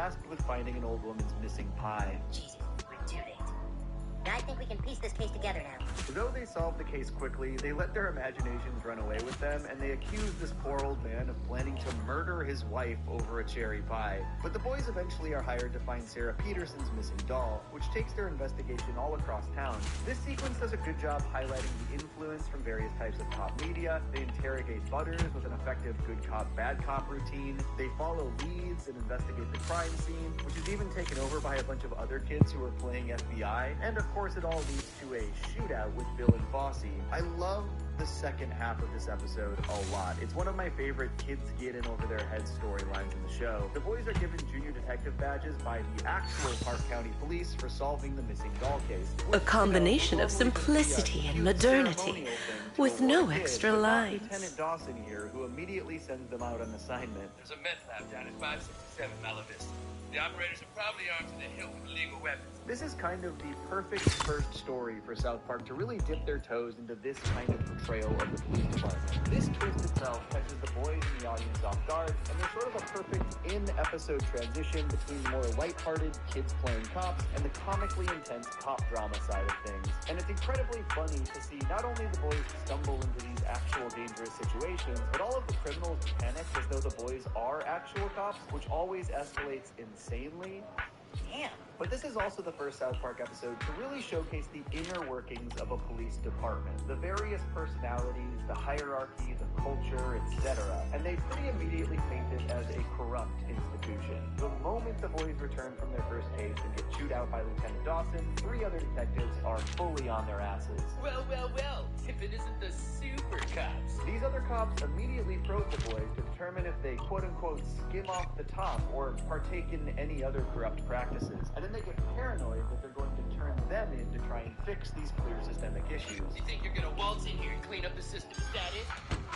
tasked with finding an old woman's missing pie. Jesus, we're too late. I think we can piece this case together now. Though they solve the case quickly, they let their imaginations run away with them, and they accuse this poor old man of planning to murder his wife over a cherry pie. But the boys eventually are hired to find Sarah Peterson's missing doll, which takes their investigation all across town. This sequence does a good job highlighting the influence from various types of cop media. They interrogate Butters with an effective good cop, bad cop routine. They follow leads and investigate the crime scene, which is even taken over by a bunch of other kids who are playing FBI. And of course, it all leads to a shootout with Bill and Fosse. I love the second half of this episode a lot. It's one of my favorite kids get in over their heads storylines in the show. The boys are given junior detective badges by the actual Park County Police for solving the missing doll case. A combination of simplicity and modernity, with no extra lines. Lieutenant Dawson here, who immediately sends them out on assignment. There's a meth lab down at 567 Malavista. The operators are probably armed to the hilt with illegal weapons. This is kind of the perfect first story for South Park to really dip their toes into this kind of portrayal of the police department. This twist itself catches the boys and the audience off guard, and there's sort of a perfect in-episode transition between the more lighthearted kids playing cops and the comically intense cop drama side of things. And it's incredibly funny to see not only the boys stumble into these actual dangerous situations, but all of the criminals panic as though the boys are actual cops, which always escalates insanely. Damn. But this is also the first South Park episode to really showcase the inner workings of a police department. The various personalities, the hierarchy, the culture, etc. And they pretty immediately paint it as a corrupt institution. The moment the boys return from their first case and get chewed out by Lieutenant Dawson, 3 other detectives are fully on their asses. Well, if it isn't the super cops. These other cops immediately probe the boys to determine if they quote-unquote skim off the top or partake in any other corrupt practices. And then they get paranoid that they're going to turn them in to try and fix these clear systemic issues. You think you're gonna waltz in here and clean up the system? Is that it?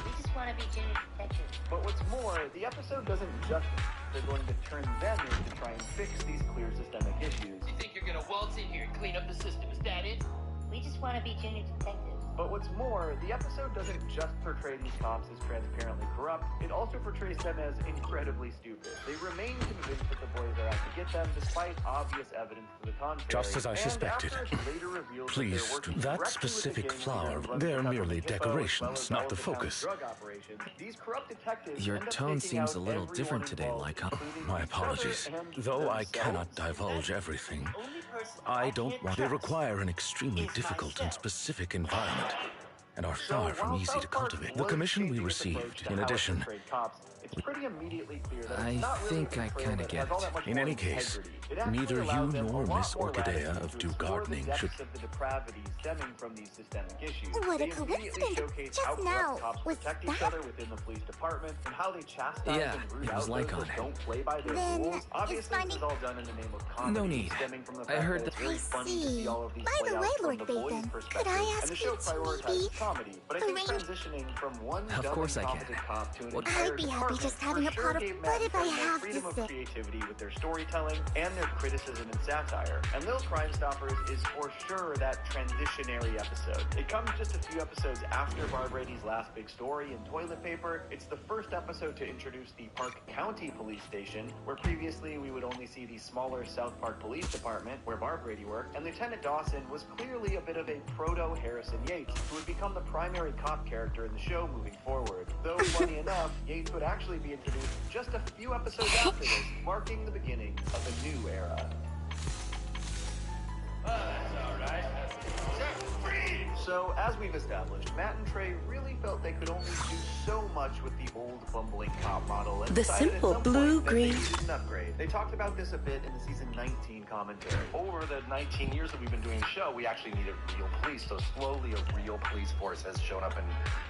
We just want to be junior detectives. But what's more, the episode doesn't just they're going to turn them in to try and fix these clear systemic issues. You think you're gonna waltz in here and clean up the system? Is that it? We just want to be junior detectives. But what's more, the episode doesn't just portray these cops as transparently corrupt, it also portrays them as incredibly stupid. They remain convinced that the boys are out to get them, despite obvious evidence to the contrary. Just as I suspected. Please, that specific flower, they're merely decorations, not the focus. Your tone seems a little different today, Lycon. My apologies. Though I cannot divulge everything, I don't want... They require an extremely difficult and specific environment, and are far from easy to cultivate. The commission we received, in addition... I think I kind of get it. In any case, neither you nor Miss Orchidea of Do Gardening should... What a coincidence! Just now, was that? Yeah, it was Lycon. Then, is finding... No need. I heard that... I see. By the way, Lord Bacon, could I ask you to maybe arrange... Of course I can. I'd be happy just having a pot of blood if I have to say. Creativity with their storytelling and their criticism and satire. And Little Crime Stoppers is for sure that transitionary episode. It comes just a few episodes after Barb Brady's last big story in Toilet Paper. It's the first episode to introduce the Park County Police Station, where previously we would only see the smaller South Park Police Department, where Barb Brady worked, and Lieutenant Dawson was clearly a bit of a proto-Harrison Yates, who would become the primary cop character in the show moving forward. Though, funny enough, Yates would actually be introduced just a few episodes after this, marking the beginning of a new era. That's alright. So, as we've established, Matt and Trey really felt they could only do so much with the old bumbling cop model, and The decided simple at some blue, point that green. they needed an upgrade. They talked about this a bit in the season 19 commentary. Over the 19 years that we've been doing the show, we actually needed real police. So slowly a real police force has shown up in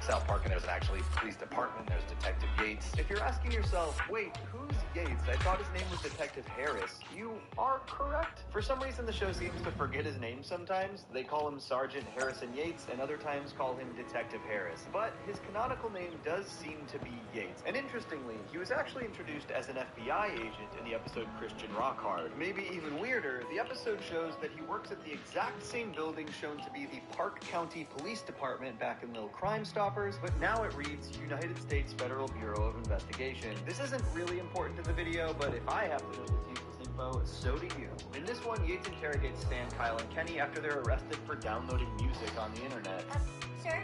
South Park, and there's an actually police department. There's Detective Yates. If you're asking yourself, wait, who's Yates? I thought his name was Detective Harris. You are correct. For some reason, the show seems to forget his name sometimes. They call him Sergeant Harrison Yates, Yates and other times call him Detective Harris. But his canonical name does seem to be Yates. And interestingly, he was actually introduced as an FBI agent in the episode Christian Rockhard. Maybe even weirder, the episode shows that he works at the exact same building shown to be the Park County Police Department back in Little Crime Stoppers, but now it reads United States Federal Bureau of Investigation. This isn't really important to the video, but if I have to know this useless info, so do you. In this one, Yates interrogates Stan, Kyle, and Kenny after they're arrested for downloading music on the internet. Sir?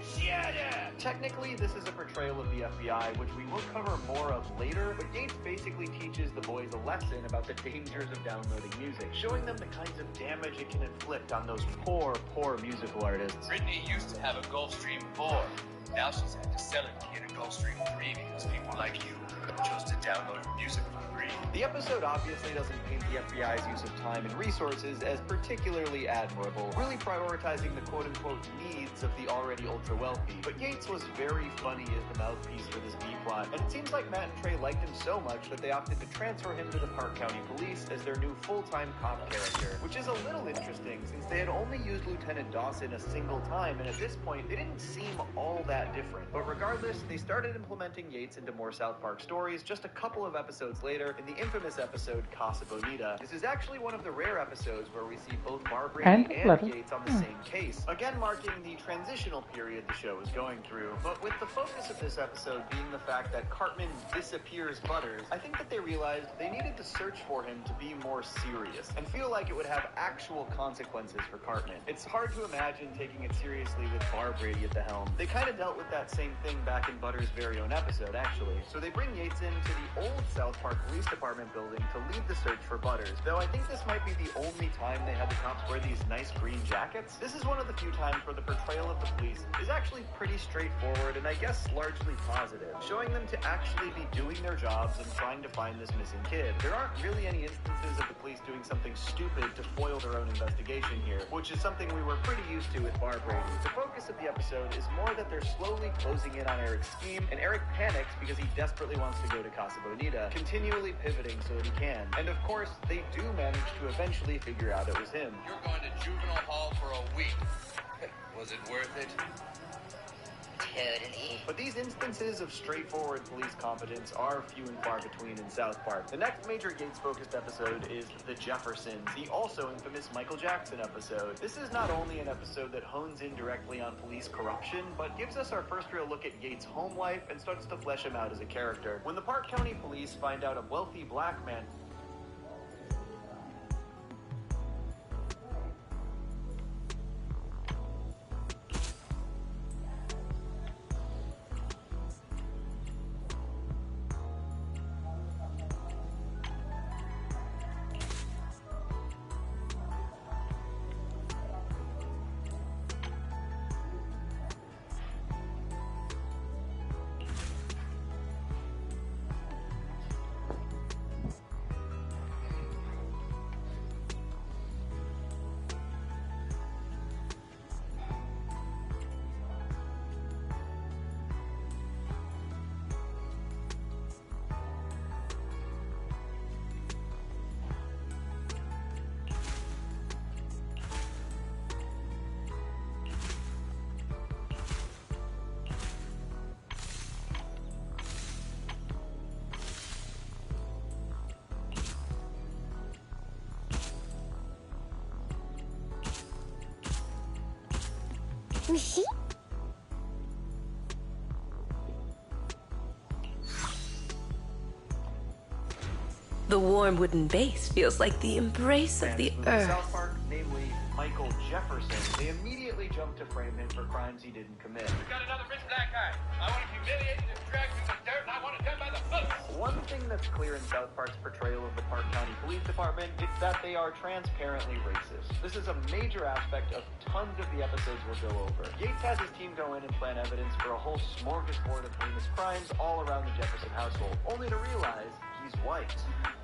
Technically, this is a portrayal of the FBI, which we will cover more of later, but Yates basically teaches the boys a lesson about the dangers of downloading music, showing them the kinds of damage it can inflict on those poor, poor musical artists. Brittany used to have a Gulfstream 4. Now she's had to sell it to get a Gulfstream 3 because people like you chose to download her music for free. The episode obviously doesn't paint the FBI's use of time and resources as particularly admirable, really prioritizing the quote-unquote needs of the already ultra-wealthy. But Yates was very funny as the mouthpiece for this B-plot, and it seems like Matt and Trey liked him so much that they opted to transfer him to the Park County Police as their new full-time cop character, which is a little interesting since they had only used Lieutenant Dawson a single time, and at this point, they didn't seem all that different. But regardless, they started implementing Yates into more South Park stories just a couple of episodes later in the infamous episode Casa Bonita. This is actually one of the rare episodes where we see both Barbara and Yates on the same case, again marking the transitional period the show is going through. But with the focus of this episode being the fact that Cartman disappears Butters, I think that they realized they needed to search for him to be more serious and feel like it would have actual consequences for Cartman. It's hard to imagine taking it seriously with Bar Brady at the helm. They kind of dealt with that same thing back in Butters' very own episode, actually. So they bring Yates into the old South Park Police Department building to lead the search for Butters, though I think this might be the only time they had the cops wear these nice green jackets. This is one of the few times where the portrayal of the police is actually pretty straightforward and I guess largely positive, showing them to actually be doing their jobs and trying to find this missing kid. There aren't really any instances of the police doing something stupid to foil their own investigation here, which is something we were pretty used to with Bar Brady. The focus of the episode is more that they're slowly closing in on Eric's scheme, and Eric panics because he desperately wants to go to Casa Bonita, continually pivoting so that he can. And of course, they do manage to eventually figure out it was him. You're going to juvenile hall for a week. Was it worth it? Totally. But these instances of straightforward police competence are few and far between in South Park. The next major Gates-focused episode is The Jeffersons, the also infamous Michael Jackson episode. This is not only an episode that hones in directly on police corruption, but gives us our first real look at Yates' home life and starts to flesh him out as a character. When the Park County Police find out a wealthy black man The warm wooden base feels like the embrace of the earth. South Park, namely Michael Jefferson, they immediately jumped to frame him for crimes he didn't commit. We got another rich black guy. I want him humiliated and dragged through the dirt, and I want it done by the foot. One thing that's clear in South Park's portrayal of the Park County Police Department is that they are transparently racist. This is a major aspect of tons of the episodes we'll go over. Yates has his team go in and plan evidence for a whole smorgasbord of heinous crimes all around the Jefferson household, only to realize he's white.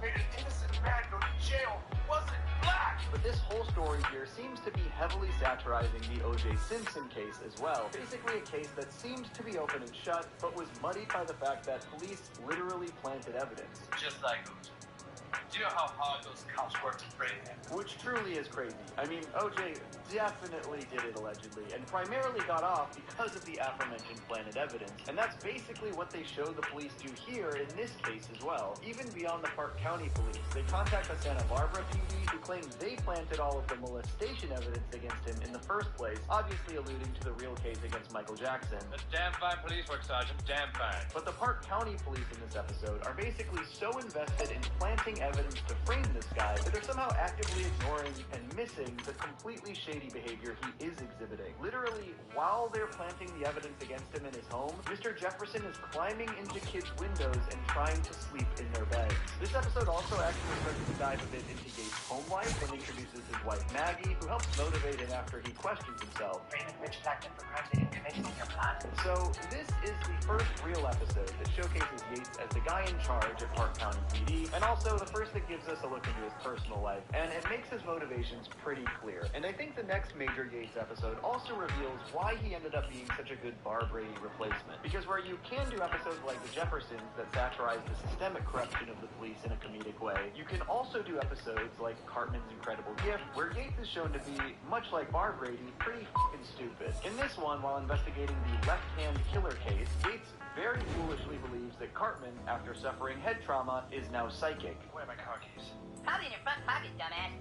Made an innocent man go to jail who wasn't black. But this whole story here seems to be heavily satirizing the O.J. Simpson case as well. Basically a case that seemed to be open and shut, but was muddied by the fact that police literally planted evidence. Just like O.J. Do you know how hard those cops work to bring him? Which truly is crazy. I mean, OJ definitely did it allegedly, and primarily got off because of the aforementioned planted evidence. And that's basically what they show the police do here in this case as well. Even beyond the Park County police, they contact the Santa Barbara PD, who claims they planted all of the molestation evidence against him in the first place, obviously alluding to the real case against Michael Jackson. That's damn fine police work, Sergeant. Damn fine. But the Park County police in this episode are basically so invested in planting evidence to frame this guy that they're somehow actively ignoring and missing the completely shady behavior he is exhibiting. Literally, while they're planting the evidence against him in his home, Mr. Jefferson is climbing into kids' windows and trying to sleep in their beds. This episode also actually starts to dive a bit into Gates' home life and introduces his wife Maggie, who helps motivate him after he questions himself. Rich black men for crimes they didn't commit in your plan. So this is the first real episode that showcases Yates as the guy in charge at Park County PD, and also the first that gives us a look into his personal life, and it makes his motivations pretty clear. And I think the next major Yates episode also reveals why he ended up being such a good Bar Brady replacement. Because where you can do episodes like The Jeffersons that satirize the systemic corruption of the police in a comedic way, you can also do episodes like Cartman's Incredible Gift, where Yates is shown to be, much like Bar Brady, pretty f***ing stupid. In this one, while investigating the left-hand killer case, Yates very foolishly believes that Cartman, after suffering head trauma, is now psychic. Where are my car keys? Probably in your front pocket, dumbass.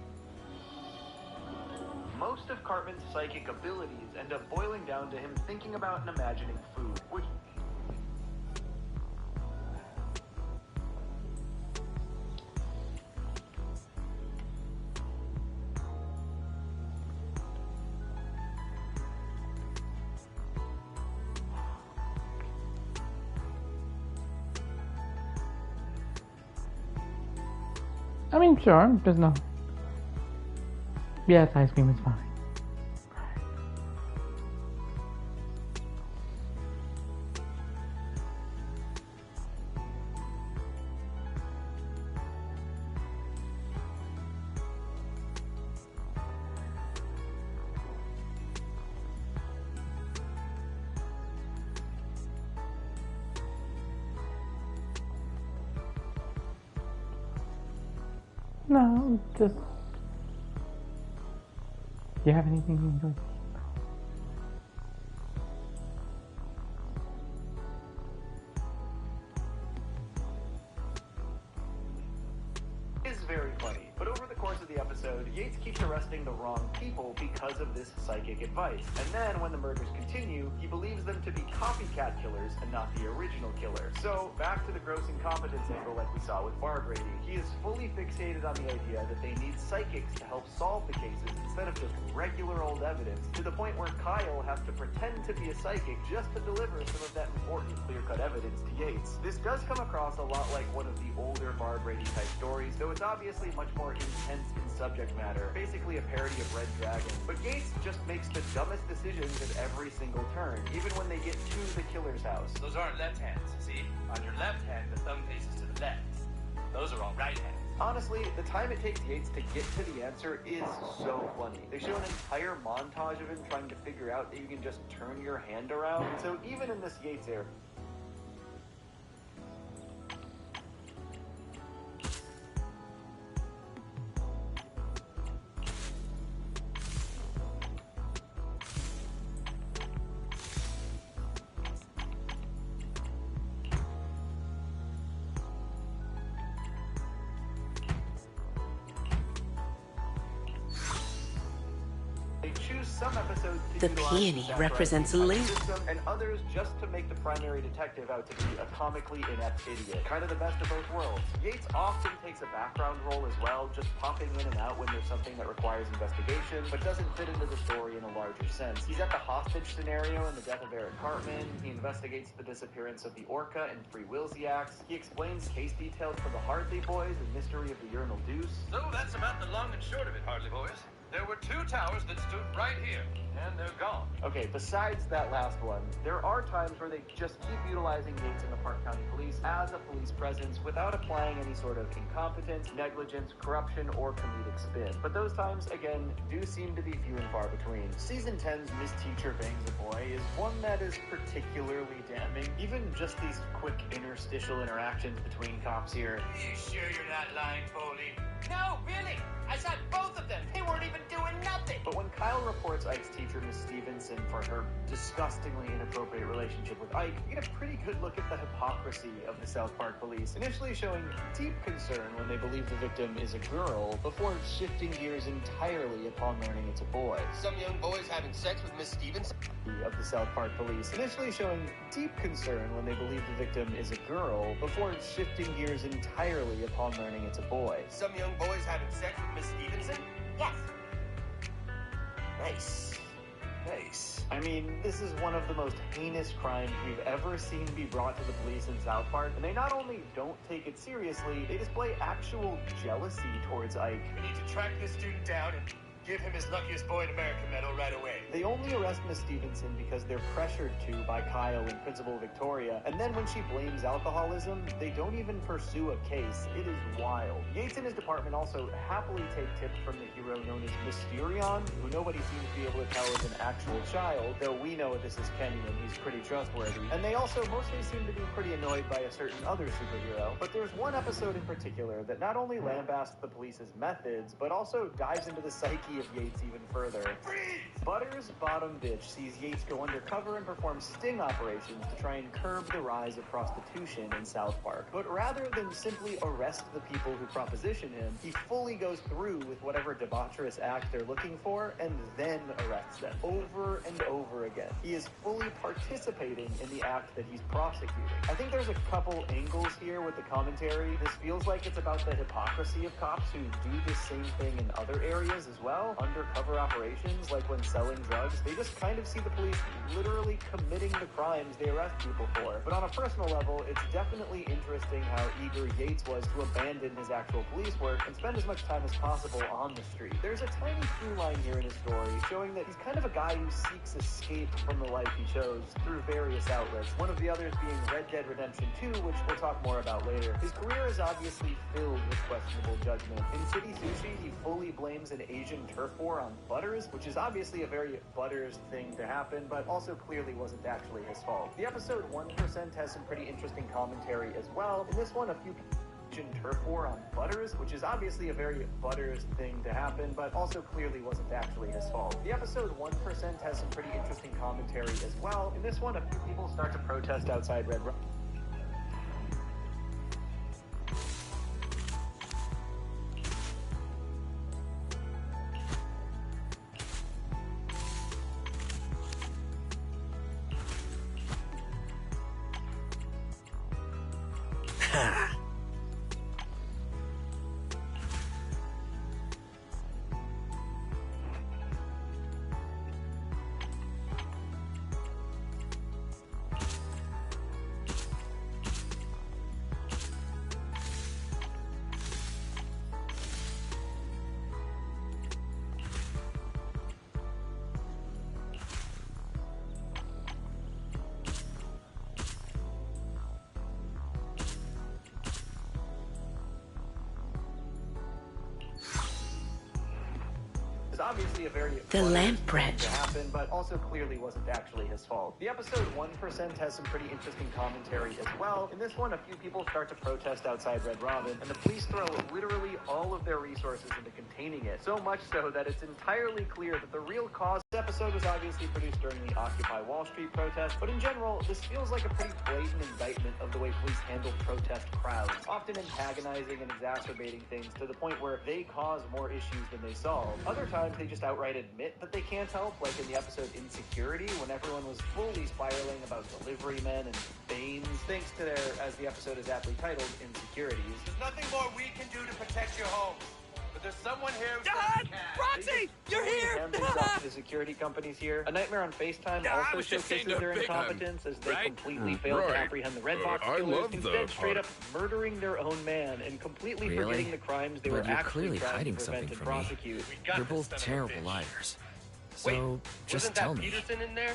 Most of Cartman's psychic abilities end up boiling down to him thinking about and imagining food, which... I mean, sure, there's no... Yes, ice cream is fine. No, just... Do you have anything you enjoy? Is very funny, but over the course of the episode, Yates keeps arresting the wrong people because of this psychic advice. And then, when the murders continue, he believes them to be copycat killers and not the original killer. So, back to the gross incompetence angle like we saw with Bar Brady. He is fully fixated on the idea that they need psychics to help solve the cases instead of just regular old evidence, to the point where Kyle has to pretend to be a psychic just to deliver some of that important clear-cut evidence to Yates. This does come across a lot like one of the older Bar Brady type stories, though it's obviously much more intense in subject matter, basically a parody of Red Dragon. But Yates just makes the dumbest decisions at every single turn, even when they get to the killer's house. Those aren't left hands, see? On your left hand, the thumb faces to the left. Those are all right hands. Honestly, the time it takes Yates to get to the answer is so funny. They show an entire montage of him trying to figure out that you can just turn your hand around. So even in this Yates era, some episodes to The peony represents Link. and others just to make the primary detective out to be a comically inept idiot. Kind of the best of both worlds. Yates often takes a background role as well, just popping in and out when there's something that requires investigation, but doesn't fit into the story in a larger sense. He's at the hostage scenario in the death of Eric Cartman. He investigates the disappearance of the Orca and Free Willsiacs. He explains case details for the Hardley Boys and Mystery of the Urinal Deuce. So that's about the long and short of it, Hardly Boys. There were 2 towers that stood right here, and they're gone. Okay, besides that last one, there are times where they just keep utilizing Yates and the Park County Police as a police presence without applying any sort of incompetence, negligence, corruption, or comedic spin. But those times, again, do seem to be few and far between. Season 10's Miss Teacher Bangs a Boy story is one that is particularly damning. Even just these quick interstitial interactions between cops here. You sure you're not lying, Foley? No, really. I saw both of them. They weren't even doing nothing. But when Kyle reports Ike's teacher, Miss Stevenson, for her disgustingly inappropriate relationship with Ike, you get a pretty good look at the hypocrisy of the South Park police, initially showing deep concern when they believe the victim is a girl, before shifting gears entirely upon learning it's a boy. Some young boys having sex with Miss Stevenson. Of the South Park police, initially showing deep concern when they believe the victim is a girl, before shifting gears entirely upon learning it's a boy. Some young boys having sex with Miss Stevenson? Yes. Nice. Nice. I mean, this is one of the most heinous crimes we've ever seen be brought to the police in South Park, and they not only don't take it seriously, they display actual jealousy towards Ike. We need to track this student down and give him his luckiest boy in America medal right away. They only arrest Miss Stevenson because they're pressured to by Kyle and Principal Victoria, and then when she blames alcoholism, they don't even pursue a case. It is wild. Yates and his department also happily take tips from the hero known as Mysterion, who nobody seems to be able to tell is an actual child, though we know this is Kenny and he's pretty trustworthy. And they also mostly seem to be pretty annoyed by a certain other superhero. But there's one episode in particular that not only lambasts the police's methods, but also dives into the psyche of Yates even further. Butters' bottom bitch sees Yates go undercover and perform sting operations to try and curb the rise of prostitution in South Park. But rather than simply arrest the people who proposition him, he fully goes through with whatever debaucherous act they're looking for and then arrests them over and over again. He is fully participating in the act that he's prosecuting. I think there's a couple angles here with the commentary. This feels like it's about the hypocrisy of cops who do the same thing in other areas as well. Undercover operations, like when selling drugs, they just kind of see the police literally committing the crimes they arrest people for. But on a personal level, it's definitely interesting how eager Yates was to abandon his actual police work and spend as much time as possible on the street. There's a tiny through line here in his story showing that he's kind of a guy who seeks escape from the life he chose through various outlets, one of the others being Red Dead Redemption 2, which we'll talk more about later. His career is obviously filled with questionable judgment. In City Sushi, he fully blames an Asian turf war on Butters, which is obviously a very Butters thing to happen, but also clearly wasn't actually his fault. The episode 1% has some pretty interesting commentary as well. In this one, a few turf war on Butters, which is obviously a very Butters thing to happen, but also clearly wasn't actually his fault. The episode 1% has some pretty interesting commentary as well. In this one, a few people start to protest outside Red Rock. Obviously a very the lamp branch to happen, but also clearly wasn't actually his fault. The episode 1% has some pretty interesting commentary as well. In this one, a few people start to protest outside Red Robin, and the police throw literally all of their resources into containing it. So much so that it's entirely clear that the real cause. This episode was obviously produced during the Occupy Wall Street protest, but in general, this feels like a pretty blatant indictment of the way police handle protest crowds, often antagonizing and exacerbating things to the point where they cause more issues than they solve. Other times, they just outright admit that they can't help, like in the episode Insecurity, when everyone was fully spiraling about delivery men and Banes, thanks to their, as the episode is aptly titled, Insecurities. There's nothing more we can do to protect your homes. But there's someone here who Dad! Roxy! You're here! The security companies here. A Nightmare on FaceTime also showcases their incompetence as they completely fail to apprehend the Red Box killers, instead straight up murdering their own man and completely forgetting the crimes they were actually trying to prevent and prosecute. You're both terrible liars. So, just tell me. Peterson in there?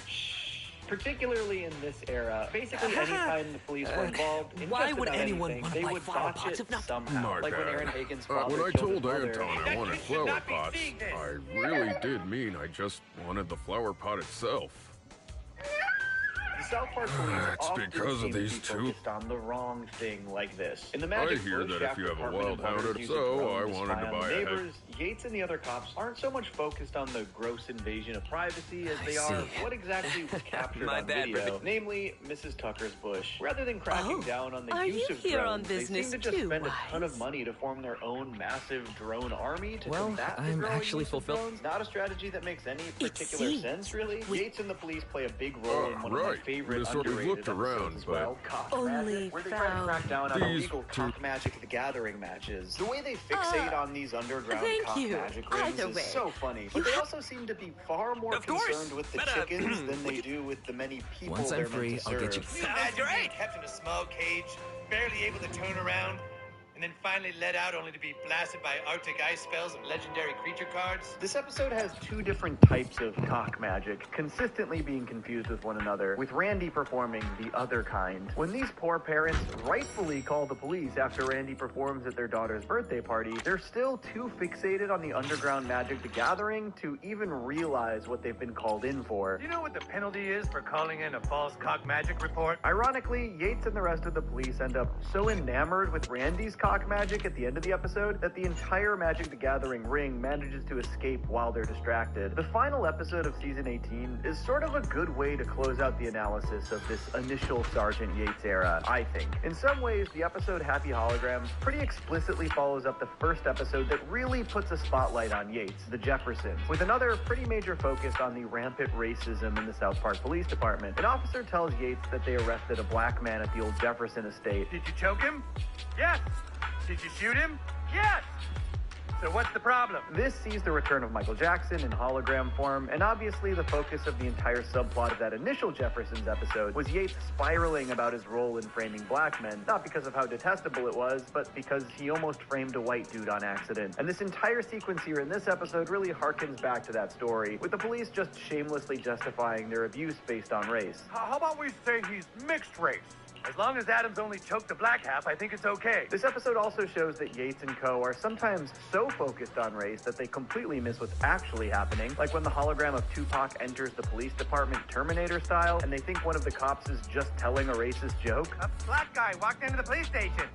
Particularly in this era, basically anytime the police were involved in why just would about anyone anything, want they to buy would flower botch pots it if not somehow. My Like when bad. Aaron Hagen's father When I killed his told mother. Anton I wanted flower pots, I really did mean I just wanted the flower pot itself. South Park police It's often because seem of to these be two. focused on the wrong thing like this. In the I Magic hear Bush, that if after you have a Cartman wild and Butters hound or use a so, drone I to wanted spy to on buy the a head. neighbors, Yates and the other cops aren't so much focused on the gross invasion of privacy as they are what exactly was captured My on bad, video, namely Mrs. Tucker's bush. Rather than cracking down on the are use you of here on drones, they business seem to just too, spend a ton of Wise? money to form their own massive drone army to Well, combat the I'm growing actually use of fulfilled. drones. Not a strategy that makes any particular seems sense, really. we- Yates and the police play a big role in one of my Right. favorite This is what we've underrated looked around, episodes as well, Cock Only Magic, where they try to found crack down on these illegal two- Cock Magic the Gathering matches. The way they fixate on these underground thank Cock you. Magic rings Either is way, so funny. But they also seem to be far more Of course. concerned with the But, chickens than they do with the many people Once I'm they're free, meant to I'll get serve. you. Can you imagine being kept in a small cage, barely able to turn around, and then finally let out only to be blasted by Arctic ice spells and legendary creature cards? This episode has two different types of cock magic, consistently being confused with one another, with Randy performing the other kind. When these poor parents rightfully call the police after Randy performs at their daughter's birthday party, they're still too fixated on the underground Magic the Gathering to even realize what they've been called in for. Do you know what the penalty is for calling in a false cock magic report? Ironically, Yates and the rest of the police end up so enamored with Randy's cock magic at the end of the episode that the entire Magic the Gathering ring manages to escape while they're distracted. The final episode of season 18 is sort of a good way to close out the analysis of this initial Sergeant Yates era, I think. In some ways, the episode Happy Holograms pretty explicitly follows up the first episode that really puts a spotlight on Yates, the Jeffersons, with another pretty major focus on the rampant racism in the South Park Police Department. An officer tells Yates that they arrested a black man at the old Jefferson estate. Did you choke him? Yes. Did you shoot him? Yes. So what's the problem? This sees the return of Michael Jackson in hologram form, and obviously the focus of the entire subplot of that initial Jeffersons episode was Yates spiraling about his role in framing black men, not because of how detestable it was, but because he almost framed a white dude on accident. And this entire sequence here in this episode really harkens back to that story, with the police just shamelessly justifying their abuse based on race. How about we say he's mixed race? As long as Adams only choked the black half, I think it's okay. This episode also shows that Yates and co. are sometimes so focused on race that they completely miss what's actually happening, like when the hologram of Tupac enters the police department Terminator style, and they think one of the cops is just telling a racist joke. A black guy walked into the police station.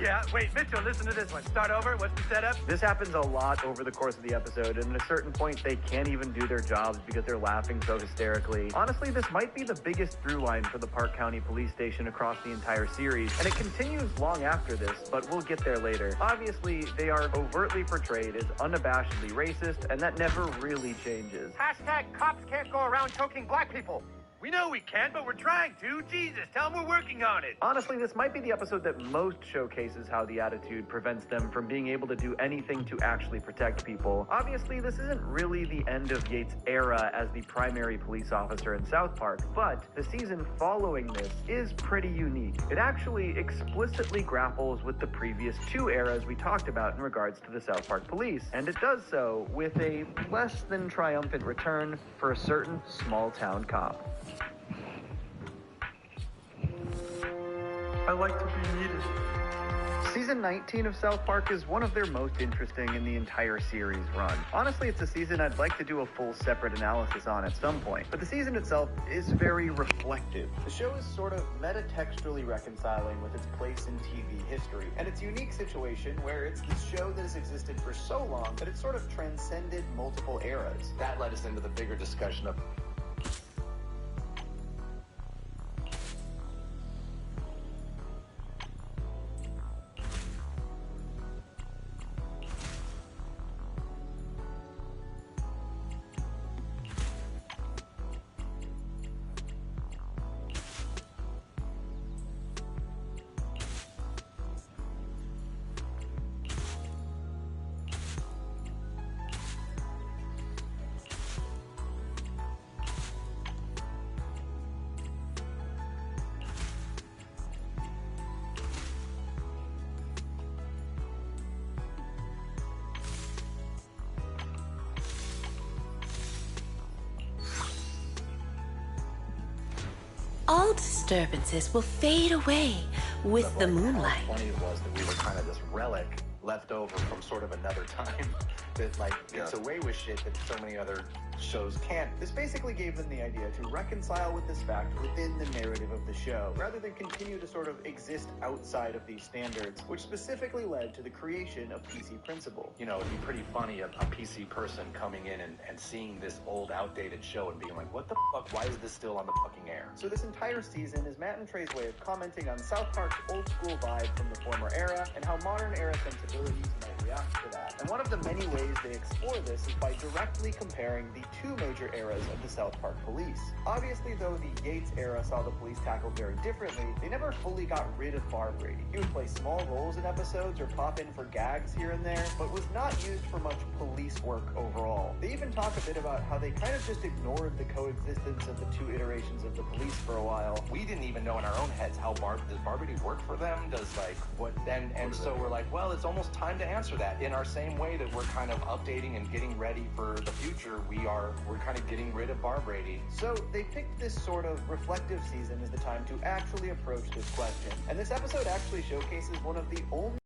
Yeah, wait, Mitchell, listen to this one. Start over. What's the setup? This happens a lot over the course of the episode, and at a certain point, they can't even do their jobs because they're laughing so hysterically. Honestly, this might be the biggest through line for the Park County Police Station across the entire series, and it continues long after this, but we'll get there later. Obviously, they are overtly portrayed as unabashedly racist, and that never really changes. Hashtag cops can't go around choking black people. We know we can't, but we're trying to. Jesus, tell them we're working on it. Honestly, this might be the episode that most showcases how the attitude prevents them from being able to do anything to actually protect people. Obviously, this isn't really the end of Yates' era as the primary police officer in South Park, but the season following this is pretty unique. It actually explicitly grapples with the previous two eras we talked about in regards to the South Park police, and it does so with a less than triumphant return for a certain small-town cop. I like to be needed. Season 19 of South Park is one of their most interesting in the entire series run. Honestly, it's a season I'd like to do a full separate analysis on at some point, but the season itself is very reflective. The show is sort of metatextually reconciling with its place in TV history, and its unique situation where it's this show that has existed for so long that it sort of transcended multiple eras. That led us into the bigger discussion of All disturbances will fade away with the moonlight. How funny it was that we were kind of this relic left over from sort of another time that like gets away with shit that so many other shows can't. This basically gave them the idea to reconcile with this fact within the narrative of the show, rather than continue to sort of exist outside of these standards, which specifically led to the creation of PC Principal. You know, it'd be pretty funny a PC person coming in and seeing this old, outdated show and being like, what the fuck? Why is this still on the fucking air? So this entire season is Matt and Trey's way of commenting on South Park's old school vibe from the former era and how modern era sensibilities might react to that. And one of the many ways they explore this is by directly comparing the two major eras of the South Park police. Obviously, though the Yates era saw the police tackled very differently, they never fully got rid of Bar Brady. He would play small roles in episodes or pop in for gags here and there, but was not used for much police work overall. They even talk a bit about how they kind of just ignored the coexistence of the two iterations of the police for a while. We didn't even know in our own heads how does Bar Brady work for them? Does like what then? And so we're like, well, it's almost time to answer that. In our same way that we're kind of updating and getting ready for the future, we're kind of getting rid of Bar Brady. So they picked this sort of reflective season as the time to actually approach this question. And this episode actually showcases one of the only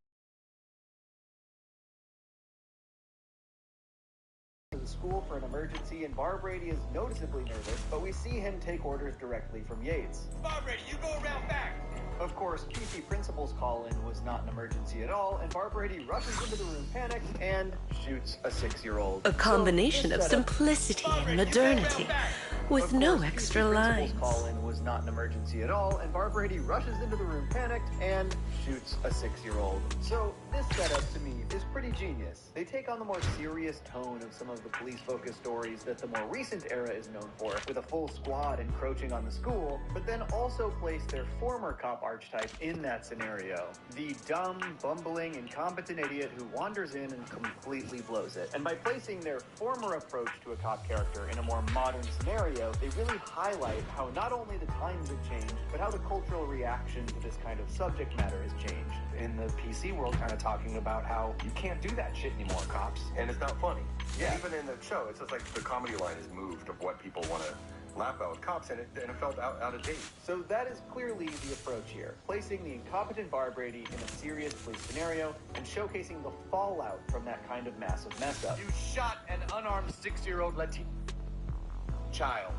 the school for an emergency, and Bar Brady is noticeably nervous, but we see him take orders directly from Yates. Bar Brady, you go around back. Of course, PC Principal's call-in was not an emergency at all, and Bar Brady rushes into the room panicked and shoots a 6-year-old. A combination of simplicity and modernity, with no extra lines. Call-in was not an emergency at all, and Bar Brady rushes into the room panicked and shoots a 6-year-old. So this setup to me is pretty genius. They take on the more serious tone of some of the police-focused stories that the more recent era is known for, with a full squad encroaching on the school, but then also place their former cop archetype in that scenario. The dumb, bumbling, incompetent idiot who wanders in and completely blows it. And by placing their former approach to a cop character in a more modern scenario, they really highlight how not only the times have changed, but how the cultural reaction to this kind of subject matter has changed. In the PC world, kind of talking about how you can't do that shit anymore, cops. And it's not funny. Yeah. Even in the show, it's just like the comedy line is moved of what people want to laugh about with cops, and it felt out of date. So that is clearly the approach here, placing the incompetent Bar Brady in a serious police scenario and showcasing the fallout from that kind of massive mess up. You shot an unarmed 6-year-old Latino child.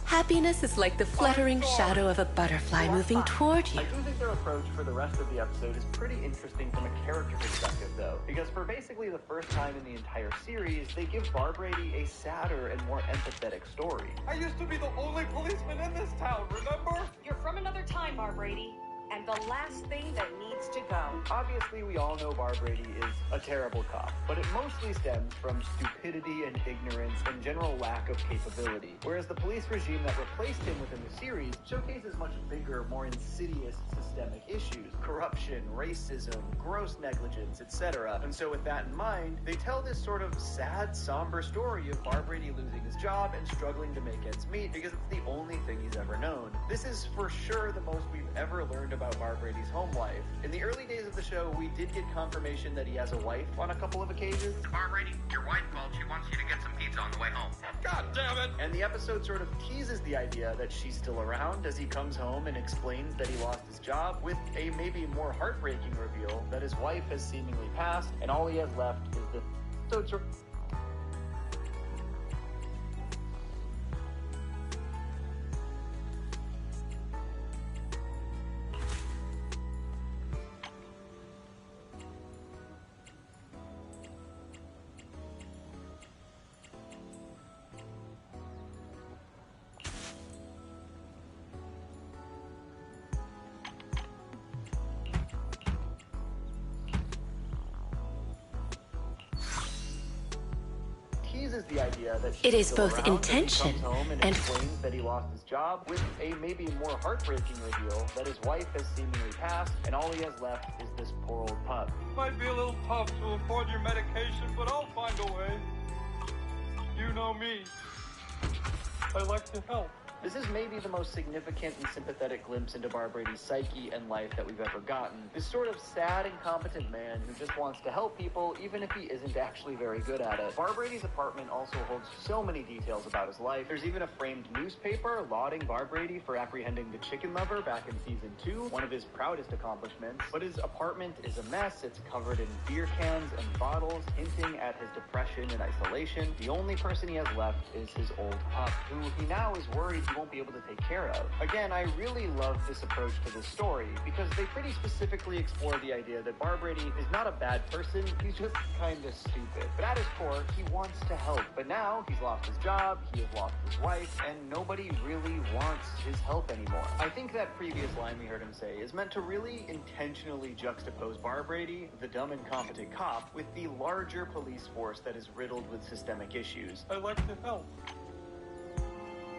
Happiness is like the fluttering shadow of a butterfly moving toward you. I do think their approach for the rest of the episode is pretty interesting from a character perspective, though, because for basically the first time in the entire series, they give Bar Brady a sadder and more empathetic story. I used to be the only policeman in this town, remember? You're from another time, Bar Brady, and the last thing that needs to go. Obviously, we all know Bar Brady is a terrible cop, but it mostly stems from stupidity and ignorance and general lack of capability. Whereas the police regime that replaced him within the series showcases much bigger, more insidious systemic issues: corruption, racism, gross negligence, etc. And so with that in mind, they tell this sort of sad, somber story of Bar Brady losing his job and struggling to make ends meet because it's the only thing he's ever known. This is for sure the most we've ever learned about Bar Brady's home life. In the early days of the show, we did get confirmation that he has a wife on a couple of occasions. Bar Brady, your wife called. She wants you to get some pizza on the way home. God damn it! And the episode sort of teases the idea that she's still around as he comes home and explains that he lost his job, with a maybe more heartbreaking reveal that his wife has seemingly passed and all he has left is the episode sort of teases the idea that It is still both around as he intention comes home and and explains that he lost his job, with a maybe more heartbreaking reveal that his wife has seemingly passed and all he has left is this poor old pup. Might be a little tough to afford your medication, but I'll find a way. You know me. I like to help. This is maybe the most significant and sympathetic glimpse into Barbrady's psyche and life that we've ever gotten. This sort of sad, incompetent man who just wants to help people even if he isn't actually very good at it. Barbrady's apartment also holds so many details about his life. There's even a framed newspaper lauding Barbrady for apprehending the chicken lover back in season 2, one of his proudest accomplishments. But his apartment is a mess. It's covered in beer cans and bottles, hinting at his depression and isolation. The only person he has left is his old pup, who he now is worried he won't be able to take care of. Again, I really love this approach to this story because they pretty specifically explore the idea that Barbrady is not a bad person, he's just kind of stupid. But at his core, he wants to help. But now he's lost his job, he has lost his wife, and nobody really wants his help anymore. I think that previous line we heard him say is meant to really intentionally juxtapose Barbrady, the dumb incompetent cop, with the larger police force that is riddled with systemic issues. I like to help.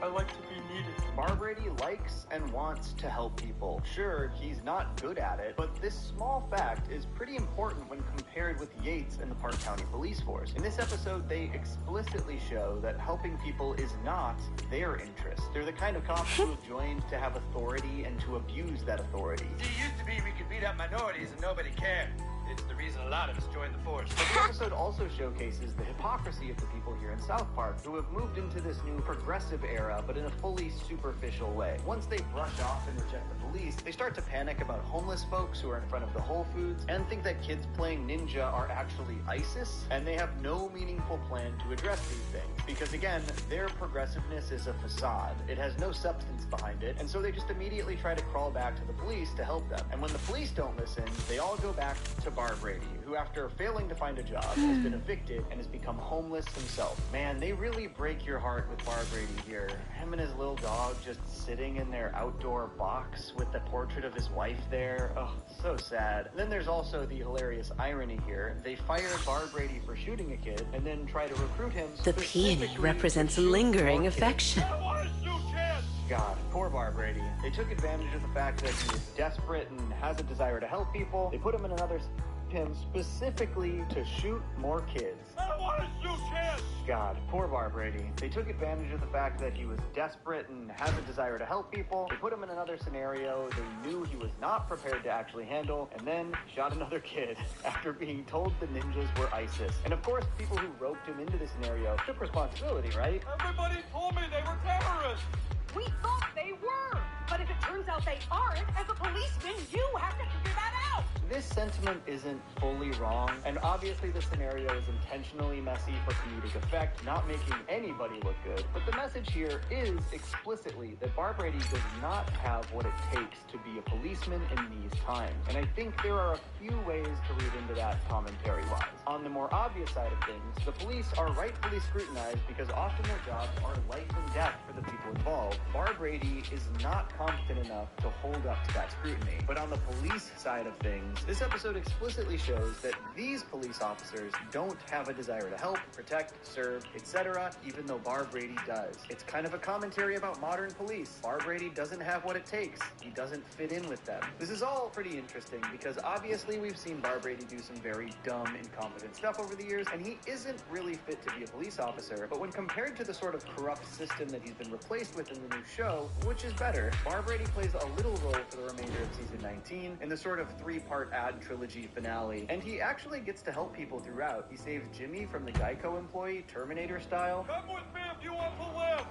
I like to be needed. Barbrady likes and wants to help people. Sure, he's not good at it, but this small fact is pretty important when compared with Yates and the Park County Police Force. In this episode, they explicitly show that helping people is not their interest. They're the kind of cops who have joined to have authority and to abuse that authority. It used to be we could beat up minorities and nobody cared. It's the reason a lot of us joined the force. But the episode also showcases the hypocrisy of the people here in South Park who have moved into this new progressive era, but in a fully superficial way. Once they brush off and reject the police, they start to panic about homeless folks who are in front of the Whole Foods and think that kids playing ninja are actually ISIS, and they have no meaningful plan to address these things. Because again, their progressiveness is a facade. It has no substance behind it, and so they just immediately try to crawl back to the police to help them. And when the police don't listen, they all go back to Barbrady, who after failing to find a job has been evicted and has become homeless himself. Man, they really break your heart with Barbrady here. Him and his little dog just sitting in their outdoor box with the portrait of his wife there. Oh, so sad. And then there's also the hilarious irony here. They fire Barbrady for shooting a kid and then try to recruit him. The peony represents lingering affection. God, poor Barbrady. They took advantage of the fact that he is desperate and has a desire to help people. They put him in another him specifically to shoot more kids. I don't want to shoot kids! God, poor Barbrady. They took advantage of the fact that he was desperate and has a desire to help people. They put him in another scenario they knew he was not prepared to actually handle, and then shot another kid after being told the ninjas were ISIS. And of course, people who roped him into this scenario took responsibility, right? Everybody told me they were terrorists! We thought they were, but if it turns out they aren't, as a policeman, you have to figure that out! This sentiment isn't fully wrong, and obviously the scenario is intentionally messy for comedic effect, not making anybody look good, but the message here is explicitly that Barbrady does not have what it takes to be a policeman in these times, and I think there are a few ways to read into that commentary-wise. On the more obvious side of things, the police are rightfully scrutinized because often their jobs are life and death for the people involved. Barbrady is not competent enough to hold up to that scrutiny, but on the police side of things, this episode explicitly shows that these police officers don't have a desire to help, protect, serve, etc., even though Barbrady does. It's kind of a commentary about modern police. Barbrady doesn't have what it takes. He doesn't fit in with them. This is all pretty interesting because obviously we've seen Barbrady do some very dumb, incompetent stuff over the years, and he isn't really fit to be a police officer, but when compared to the sort of corrupt system that he's been replaced with in the new show, which is better, Barbrady plays a little role for the remainder of season 19 in the sort of three-part ad trilogy finale, and he actually gets to help people throughout. He saves Jimmy from the Geico employee, Terminator style. Come with me if you want to live!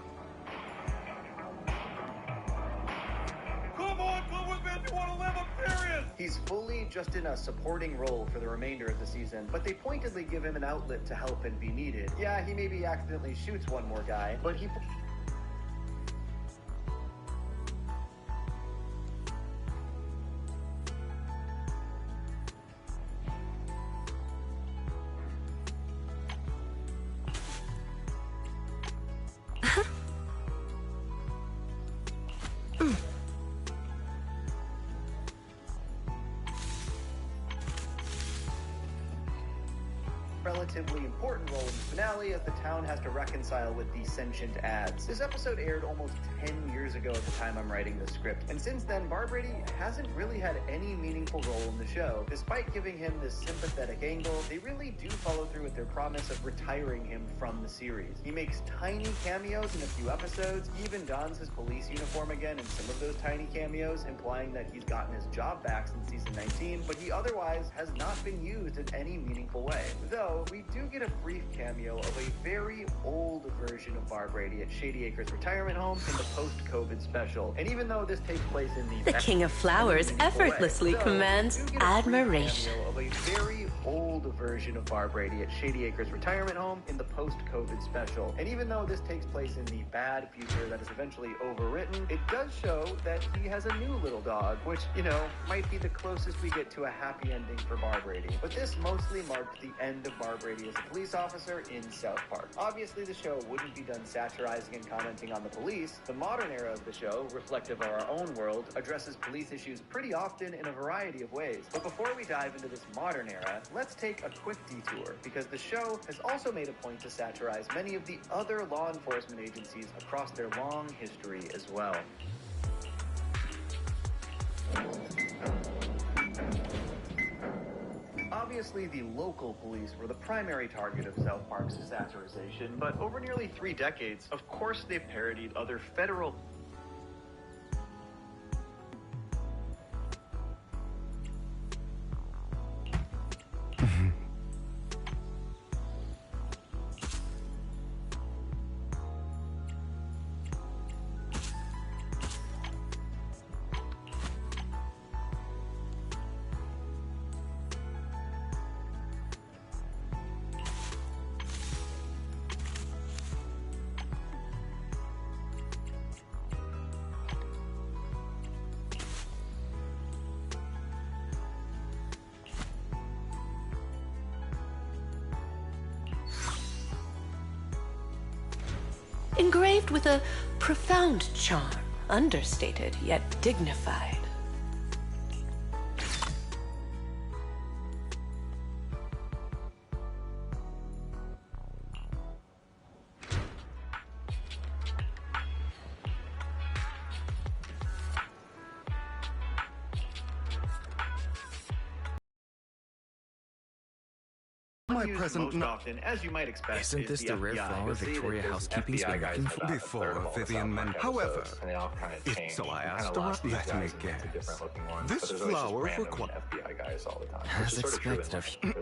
Come with me if you want to live, I'm serious! He's fully just in a supporting role for the remainder of the season, but they pointedly give him an outlet to help and be needed. Yeah, he maybe accidentally shoots one more guy, but he... relatively important role in the finale as the town has to reconcile with the sentient ads. This episode aired almost 10 years ago at the time I'm writing the script, and since then, Barbrady hasn't really had any meaningful role in the show. Despite giving him this sympathetic angle, they really do follow through with their promise of retiring him from the series. He makes tiny cameos in a few episodes, he even dons his police uniform again in some of those tiny cameos, implying that he's gotten his job back since season 19, but he otherwise has not been used in any meaningful way. Though, we do get a brief cameo of a very old version of Barbrady at Shady Acres Retirement Home in the post-COVID special. And even though this takes place in The King of Flowers effortlessly commands admiration. Of a very old version of Barbrady at Shady Acres Retirement Home in the post-COVID special. And even though this takes place in the bad future that is eventually overwritten, it does show that he has a new little dog, which, you know, might be the closest we get to a happy ending for Barbrady. But this mostly marked the end of Barbrady as a police officer in South Park. Obviously, the show wouldn't be done satirizing and commenting on the police. The modern era of the show, reflective of our own world, addresses police issues pretty often in a variety of ways. But before we dive into this modern era, let's take a quick detour, because the show has also made a point to satirize many of the other law enforcement agencies across their long history as well. Obviously, the local police were the primary target of South Park's satirization, but over nearly 3 decades, of course they've parodied other federal Engraved with a profound charm, understated yet dignified. My present most often, as you might expect. Isn't this the rare flower Victoria Housekeeping's been looking for? Before Vivian meant. However, so I asked her, let me guess. This flower requires. As expected of you.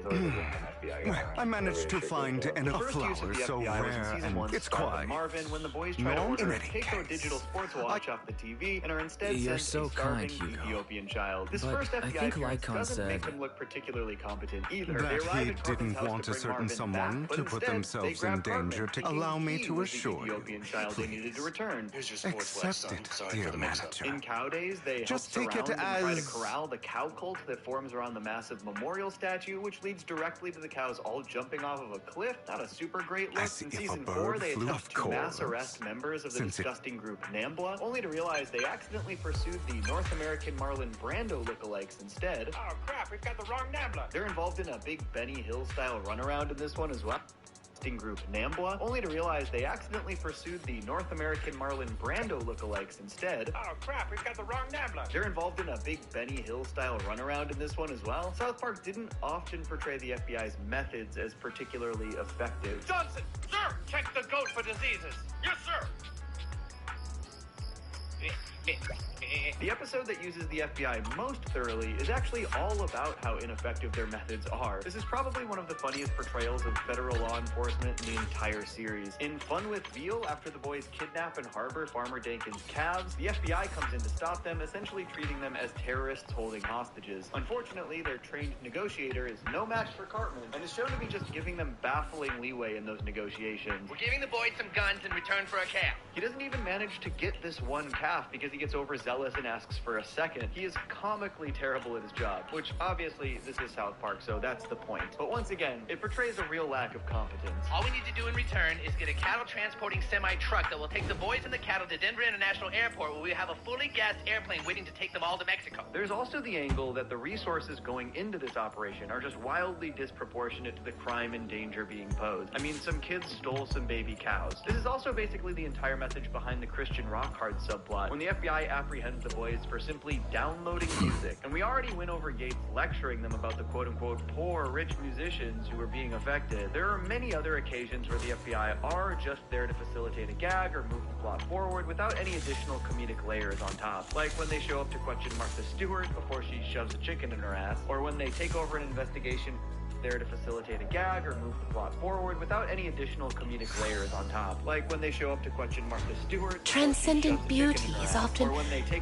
I managed to find a flower so rare, and it's quite. Marvin, when the boys try to order a Keiko digital sports watch off the TV and are instead You're sent so a starving kind, Hugo. Ethiopian child. This But first I FBI think appearance Lycon doesn't make said him look particularly competent either. That They arrive he at Cartman's didn't house want to a bring certain Marvin someone back, but to put instead, themselves they grab in danger Cartman, to thinking allow me he to was the assure you. Ethiopian child they needed to return. Accept it, dear manager. In Cow Days, they Just help take it surround and try to as- corral the cow cult that forms around the massive memorial statue, which leads directly to the cows all jumping off of a cliff. Not a super great look. As In if a season bird 4, they flew. attempt Of to mass course. arrest members of the Since it- disgusting group Nambla, only to realize they accidentally pursued the North American Marlon Brando lookalikes instead. Oh crap, we've got the wrong Nambla. They're involved in a big Benny Hill style runaround in this one as well. Group Nambla, only to realize they accidentally pursued the North American Marlon Brando lookalikes instead. Oh crap, we've got the wrong Nambla. They're involved in a big Benny Hill style runaround in this one as well. South Park didn't often portray the FBI's methods as particularly effective. Johnson, sir, check the goat for diseases. Yes, sir. The episode that uses the FBI most thoroughly is actually all about how ineffective their methods are. This is probably one of the funniest portrayals of federal law enforcement in the entire series. In Fun with Veal, after the boys kidnap and harbor Farmer Dankin's calves, the FBI comes in to stop them, essentially treating them as terrorists holding hostages. Unfortunately, their trained negotiator is no match for Cartman, and is shown to be just giving them baffling leeway in those negotiations. We're giving the boys some guns in return for a calf. He doesn't even manage to get this one calf because he he gets overzealous and asks for a second. He is comically terrible at his job, which obviously this is South Park, so that's the point. But once again, it portrays a real lack of competence. All we need to do in return is get a cattle transporting semi-truck that will take the boys and the cattle to Denver International Airport, where we have a fully gassed airplane waiting to take them all to Mexico. There's also the angle that the resources going into this operation are just wildly disproportionate to the crime and danger being posed. I mean, some kids stole some baby cows. This is also basically the entire message behind the Christian rock hard subplot, when the FBI apprehends the boys for simply downloading music. And we already went over Gates lecturing them about the quote-unquote poor rich musicians who were being affected. There are many other occasions where the FBI are just there to facilitate a gag or move the plot forward without any additional comedic layers on top. Like when they show up to question Martha Stewart before she shoves a chicken in her ass, or when they take over an investigation there to facilitate a gag or move the plot forward without any additional comedic layers on top. Like when they show up to question Martha Stewart. Transcendent beauty is often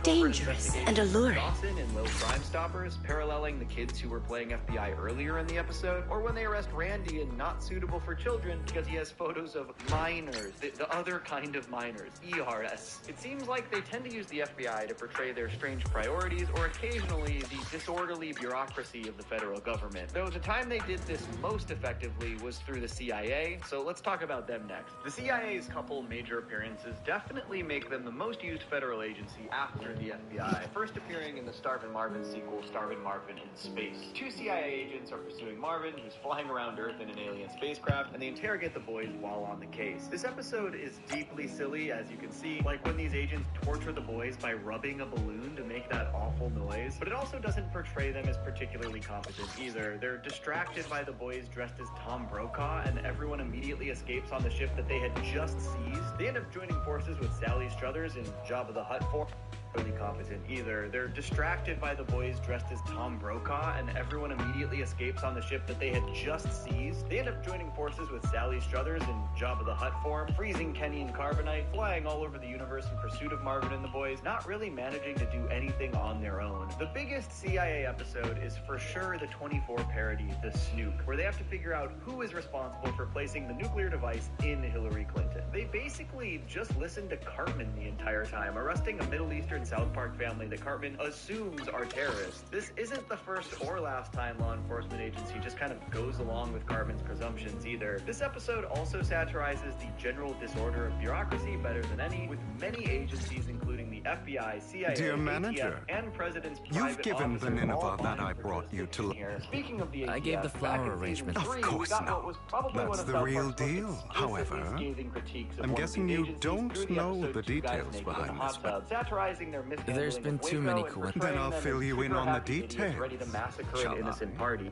dangerous and alluring. Dawson in Little Crime Stoppers, paralleling the kids who were playing FBI earlier in the episode. Or when they arrest Randy in Not Suitable for Children because he has photos of minors, the other kind of minors, ERS. It seems like they tend to use the FBI to portray their strange priorities or occasionally the disorderly bureaucracy of the federal government. Though the time they did this most effectively was through the CIA, so let's talk about them next. The CIA's couple major appearances definitely make them the most used federal agency after the FBI, first appearing in the Starvin' Marvin sequel, Starvin' Marvin in Space. Two CIA agents are pursuing Marvin, who's flying around Earth in an alien spacecraft, and they interrogate the boys while on the case. This episode is deeply silly, as you can see, like when these agents torture the boys by rubbing a balloon to make that awful noise, but it also doesn't portray them as particularly competent either. They're distracted by the boys dressed as Tom Brokaw, and everyone immediately escapes on the ship that they had just seized. They end up joining forces with Sally Struthers in Jabba the Hutt for really competent either. They're distracted by the boys dressed as Tom Brokaw, and everyone immediately escapes on the ship that they had just seized. They end up joining forces with Sally Struthers in Jabba the Hutt form, freezing Kenny and Carbonite, flying all over the universe in pursuit of Marvin and the boys, not really managing to do anything on their own. The biggest CIA episode is for sure the 24 parody, The Snook, where they have to figure out who is responsible for placing the nuclear device in Hillary Clinton. They basically just listen to Cartman the entire time, arresting a Middle Eastern South Park family that Cartman assumes are terrorists. This isn't the first or last time law enforcement agency just kind of goes along with Cartman's presumptions either. This episode also satirizes the general disorder of bureaucracy better than any, with many agencies including the FBI, CIA, Dear ATF, manager, and President's you've private given the officers all Nineveh that I vying for brought you to position here. Speaking of the ATF, I gave the flower back in arrangement. season Of 3, course we got not. what was probably one That's of the South real Park's most deal. explicitly However, scathing critiques of I'm one of guessing these you agencies don't through the know episode the Two Guys details Naked in a behind Hot this, but Tub, satirizing their mishandling There's been of too Waco many and coincidences. portraying Then I'll them fill as you in super on the happy idiots details, ready to massacre shall an I? innocent party.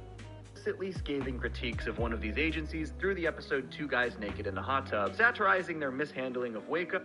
Explicitly scathing critiques of one of these agencies through the episode Two Guys Naked in a Hot Tub, satirizing their mishandling of Waco,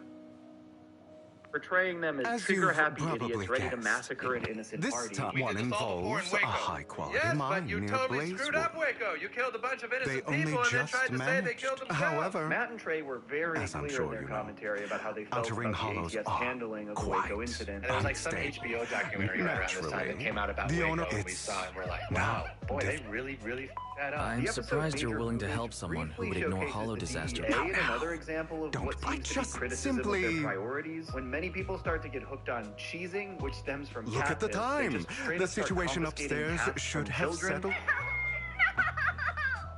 portraying them as trigger-happy idiots ready to massacre an innocent this party. top one involves a high-quality Yes, mine but you near totally screwed Blazewood. up Waco. You killed a bunch of They innocent only people and then just tried to say they managed. killed themselves. However, Matt and Trey were very as I'm clear sure in their you know, commentary about how they felt Outer Ring about Hollows the ATF's are handling of the quite Waco incident. And there was like some unstable. HBO documentary right around this time that came out about The Waco, owner- and we it's saw it and we're like, wow, boy, they really f***ed that up. I'm The episode surprised you're Major willing to Movement help someone who would briefly ignore showcases hollow the disaster. DEA in another example of what seems to be just criticism of simply their priorities. When many people start to get hooked on cheesing, which stems from Look at the catfish, they time. just straight The up start situation confiscating upstairs cats should from have children. settled.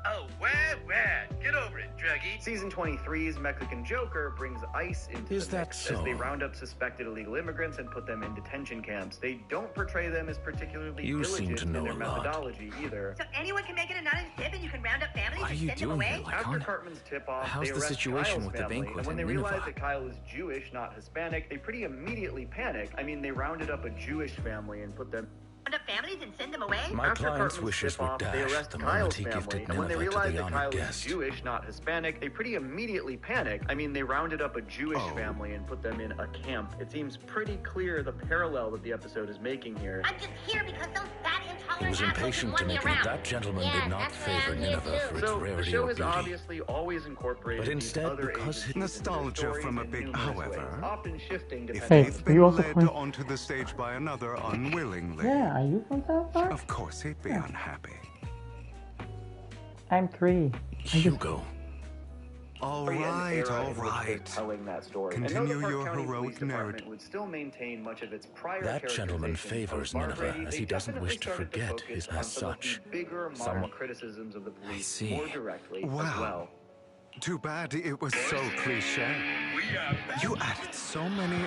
Oh, where? Get over it, druggie. Season 23's Mexican Joker brings ICE into Is the that mix as so? they round up suspected illegal immigrants and put them in detention camps. They don't portray them as particularly You seem diligent to in know their a lot. methodology either. So anyone can make an anonymous tip and you can round up families What are and you send them doing away? here, After Lycon? Cartman's tip-off, How's they the arrest situation Kyle's with the family, banquet and when in they realize Nineveh? that Kyle is Jewish, not Hispanic, they pretty immediately panic. I mean, they rounded up a Jewish family and put them Round up families and send them away? My After client's Cartman's wishes were tip-off, they dashed arrest the Kyle's moment he family, gifted and when they Nineveh to realize the that Kyle honored is guest. Jewish, not Hispanic, they pretty immediately panic. I mean, they rounded up a Jewish Oh. family and put them in a camp. It seems pretty clear the parallel that the episode is making here. I'm just here because those fat intolerant He was assholes impatient want to me make it. around. That gentleman Yeah, did not that's why favor I'm here Nineveh too. for its So the rarity show or has beauty. obviously always incorporated But these instead, other because agencies into their nostalgia stories from a in big numerous however, ways, often shifting if depending they've on been you also led play- onto the stage by another unwillingly, Yeah, are you from South Park? of course he'd be unhappy. I'm 3. Hugo, All and right, era all in which they're right. telling that story. Continue and though the your Park County heroic Police Department narrative. would still maintain much of its prior That gentleman characterization favors of Barb Nineveh, Brady, as they he doesn't definitely wish to started forget focus his on as some of such. the bigger modern Somewhat- criticisms of the police see. more directly as Wow. well. Too bad it was so cliche. You added so many...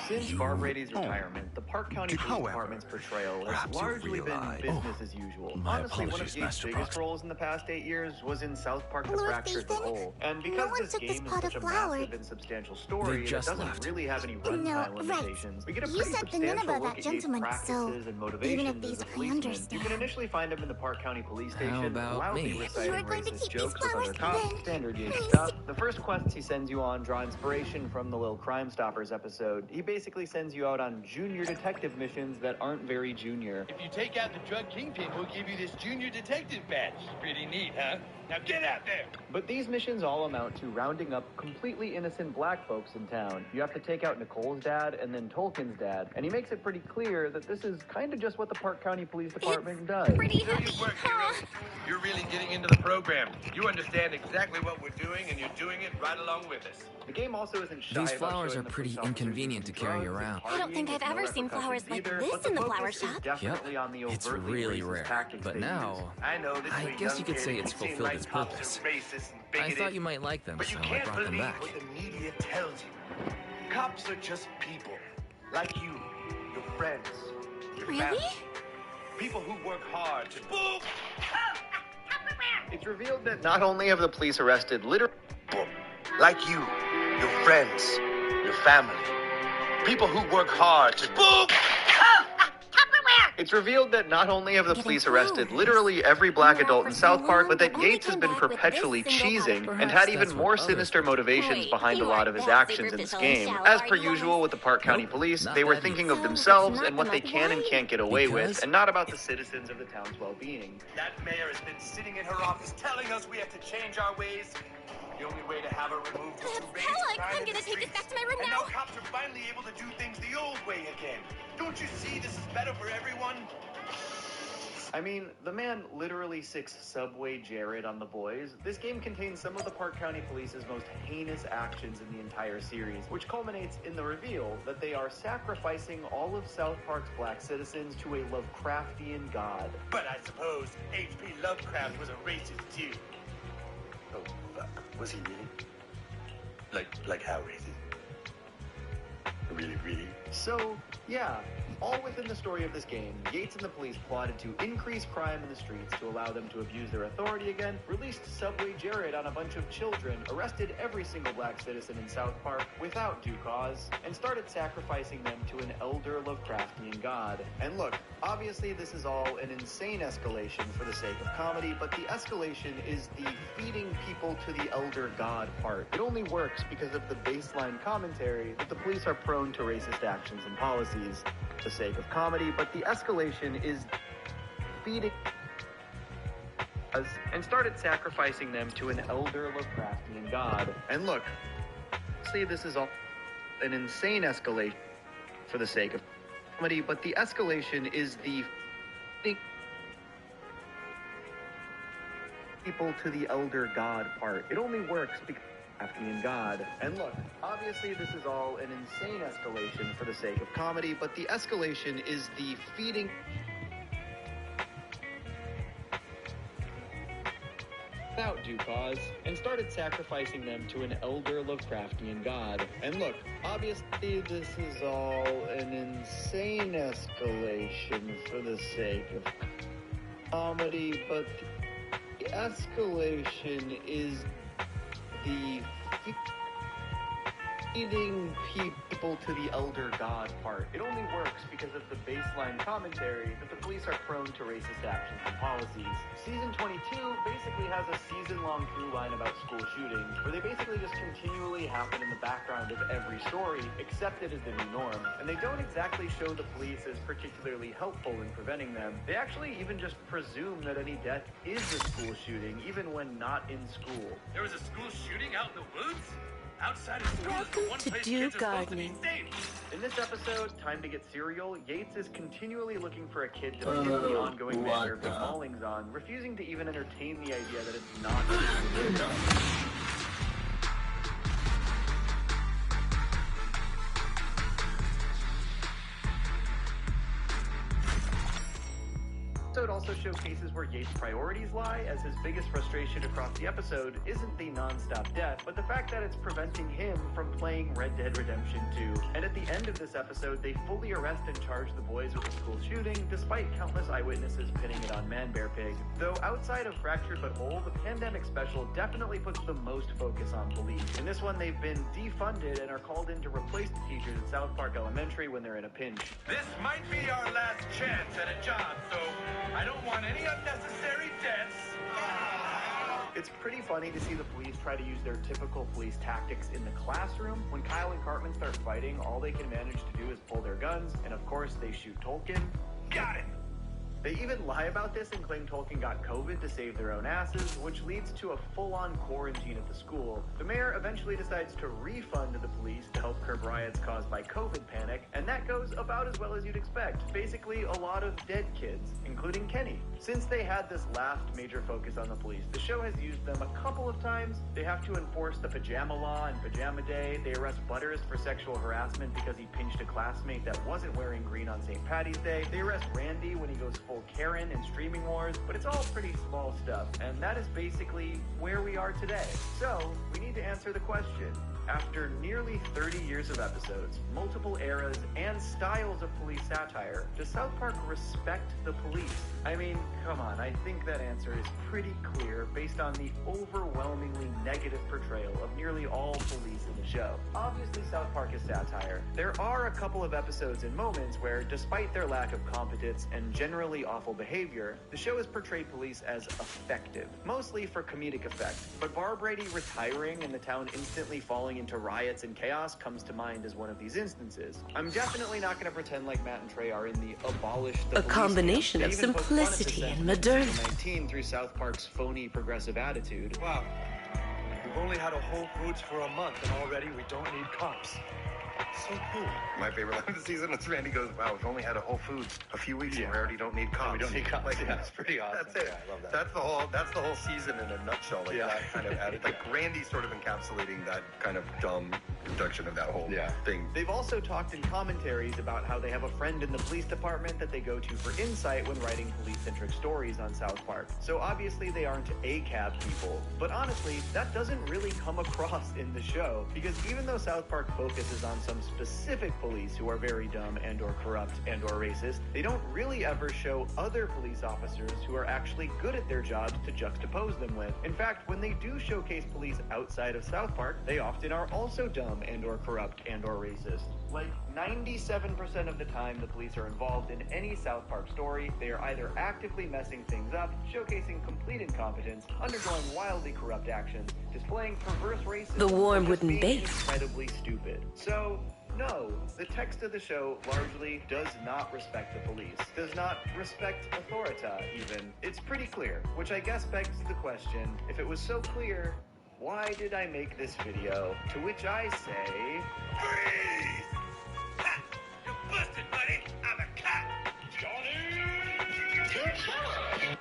Since Barb Brady's retirement, the Park County Police However, Department's portrayal has perhaps you largely been realize- business as usual. my Honestly, one of apologies, Gabe's Master biggest Prox. roles in the past 8 years was in South Park: The Hello, Fractured Ethan. Whole. And because No one this took this game is pot such a of flour. massive and substantial story, They it just doesn't left. really have any No, runtime right. limitations. We get a You pretty said the substantial Nineveh, look that at Gabe's gentleman, practices so and even if motivations these as a I policeman. understand. You can initially find him in the Park County Police How Station, about loudly me? reciting You are going to racist keep these jokes with flowers other cops. then? Standard Gabe Please. stuff. The first quests he sends you on draw inspiration from the Little Crime Stoppers episode. He basically sends you out on junior detective missions that aren't very junior. If you take out the drug kingpin, we'll give you this junior detective badge. Pretty neat, huh? Now get out there! But these missions all amount to rounding up completely innocent black folks in town. You have to take out Nicole's dad and then Tolkien's dad, and he makes it pretty clear that this is kind of just what the Park County Police Department does. Pretty There heavy, you work, huh? hero. You're really getting into the program. You understand exactly what we're doing, and you're doing it right along with us. The game also isn't shy These about flowers showing are the pretty police officers inconvenient to using carry drugs and around. I don't think partying I've with no ever seen flowers repercussions like either, this but the in the focus flower is shop. definitely on the It's overtly really racist rare, tactics but they now use. I know that I guess you could say it's fulfilled its purpose. I thought you might like them, But you so I can't brought them believe back. what the media tells you. Cops are just people, like you, your friends, your Really? family. People who work hard to... Boom! It's revealed that not only have the police arrested literally Like you, your friends, your family. People who work hard to... Boom! It's revealed that not only have the Getting police arrested flowers. literally every black Been adult around in for so South Park, long, but that but only Gates has came been back with this perpetually single cheesing pot of and Perhaps had even that's more what others sinister do. motivations Wait, behind a you lot are of his that actions in this superficially game. shallow, As are per you, usual Wallace? with the Park County Nope, Police, not they were that thinking deep. of So, themselves but and what not they the can and white? can't get away with, Because- and not about the citizens of the town's well-being. That mayor has been sitting in her office telling us we have to change our ways. The only way to have her removed is to raise Helen, crime I'm in the gonna take this streets. back to my room And now. now cops are finally able to do things the old way again. Don't you see this is better for everyone? I mean, the man literally sicks Subway Jared on the boys. This game contains some of the Park County Police's most heinous actions in the entire series, which culminates in the reveal that they are sacrificing all of South Park's black citizens to a Lovecraftian god. But I suppose H.P. Lovecraft was a racist too. Oh, fuck. Was he really? Like how racist? Really? So, yeah, all within the story of this game, Yates and the police plotted to increase crime in the streets to allow them to abuse their authority again, released Subway Jared on a bunch of children, arrested every single black citizen in South Park without due cause, and started sacrificing them to an elder Lovecraftian god. And look, obviously this is all an insane escalation for the sake of comedy, but the escalation is the feeding people to the elder god part. It only works because of the baseline commentary that the police are prone to racist actions and policies for the sake of comedy, but the escalation is feeding us and started sacrificing them to an elder Lovecraftian god. And look, see, this is all an insane escalation for the sake of comedy, but the escalation is the people to the elder god part. It only works because Afghan god. And look, obviously this is all an insane escalation for the sake of comedy, but the escalation is the feeding without due cause and started sacrificing them to an elder Lovecraftian god. And look, obviously this is all an insane escalation for the sake of comedy, but the escalation is the feeding people to the elder god part. It only works because of the baseline commentary that the police are prone to racist actions and policies. Season 22 basically has a season-long through line about school shootings, where they basically just continually happen in the background of every story, accepted as the new norm. And they don't exactly show the police as particularly helpful in preventing them. They actually even just presume that any death is a school shooting, even when not in school. There was a school shooting out in the woods? Outside of school is the one to place Do kids are supposed to be Gardening. safe. In this episode, Time to Get Cereal, Yates is continually looking for a kid to begin the ongoing matter of befallings on, refusing to even entertain the idea that it's not episode also showcases where Yates' priorities lie, as his biggest frustration across the episode isn't the non-stop death, but the fact that it's preventing him from playing Red Dead Redemption 2. And at the end of this episode, they fully arrest and charge the boys with the school shooting, despite countless eyewitnesses pinning it on Man Bear Pig. Though outside of Fractured But Whole, the pandemic special definitely puts the most focus on police. In this one, they've been defunded and are called in to replace the teachers at South Park Elementary when they're in a pinch. This might be our last chance at a job, so I don't want any unnecessary deaths. It's pretty funny to see the police try to use their typical police tactics in the classroom. When Kyle and Cartman start fighting, all they can manage to do is pull their guns, and of course they shoot Tolkien. Got it! They even lie about this and claim Tolkien got COVID to save their own asses, which leads to a full-on quarantine at the school. The mayor eventually decides to refund the police to help curb riots caused by COVID panic, and that goes about as well as you'd expect. Basically, a lot of dead kids, including Kenny. Since they had this last major focus on the police, the show has used them a couple of times. They have to enforce the pajama law and pajama day. They arrest Butters for sexual harassment because he pinched a classmate that wasn't wearing green on St. Patty's Day. They arrest Randy when he goes full Karen in Streaming Wars, but it's all pretty small stuff, and that is basically where we are today. So, we need to answer the question. After nearly 30 years of episodes, multiple eras, and styles of police satire, does South Park respect the police? I mean, come on, I think that answer is pretty clear based on the overwhelmingly negative portrayal of nearly all police in the show. Obviously, South Park is satire. There are a couple of episodes and moments where, despite their lack of competence and generally awful behavior, the show has portrayed police as effective, mostly for comedic effect. But Barb Brady retiring and the town instantly falling into riots and chaos comes to mind as one of these instances. I'm definitely not going to pretend like Matt and Trey are in the abolish the police combination camp. of They even poke fun at the simplicity and sentiment modernity. of 19 through South Park's phony progressive attitude. Wow. We've only had a Whole Foods for a month, and already we don't need cops. So cool. My favorite line of the season is Randy goes, wow, we've only had a Whole Foods a few weeks and we already don't need cops. We don't need cops. Like, Yeah, it's pretty awesome. That's it. Yeah, I love that. That's the whole season in a nutshell. Like that kind of added, like Randy sort of encapsulating that kind of dumb production of that whole thing. They've also talked in commentaries about how they have a friend in the police department that they go to for insight when writing police-centric stories on South Park. So obviously they aren't ACAB people. But honestly, that doesn't really come across in the show, because even though South Park focuses on some specific police who are very dumb and or corrupt and or racist, they don't really ever show other police officers who are actually good at their jobs to juxtapose them with. In fact, when they do showcase police outside of South Park, they often are also dumb and or corrupt and or racist. Like 97% of the time the police are involved in any South Park story, they are either actively messing things up, showcasing complete incompetence, undergoing wildly corrupt actions, displaying perverse racism, The warm or just wooden being base. incredibly stupid. So, no, the text of the show largely does not respect the police, does not respect authorita even. It's pretty clear, which I guess begs the question, if it was so clear, why did I make this video? To which I say... Freeze! Ha! You're busted, buddy! I'm a cop! Johnny! Killer!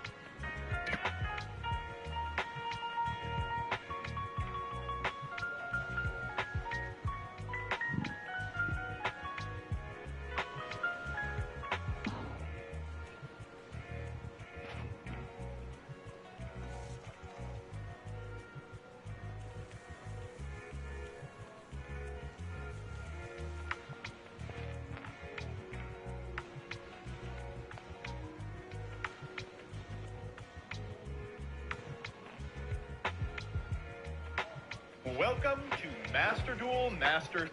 Welcome to Master Duel Master.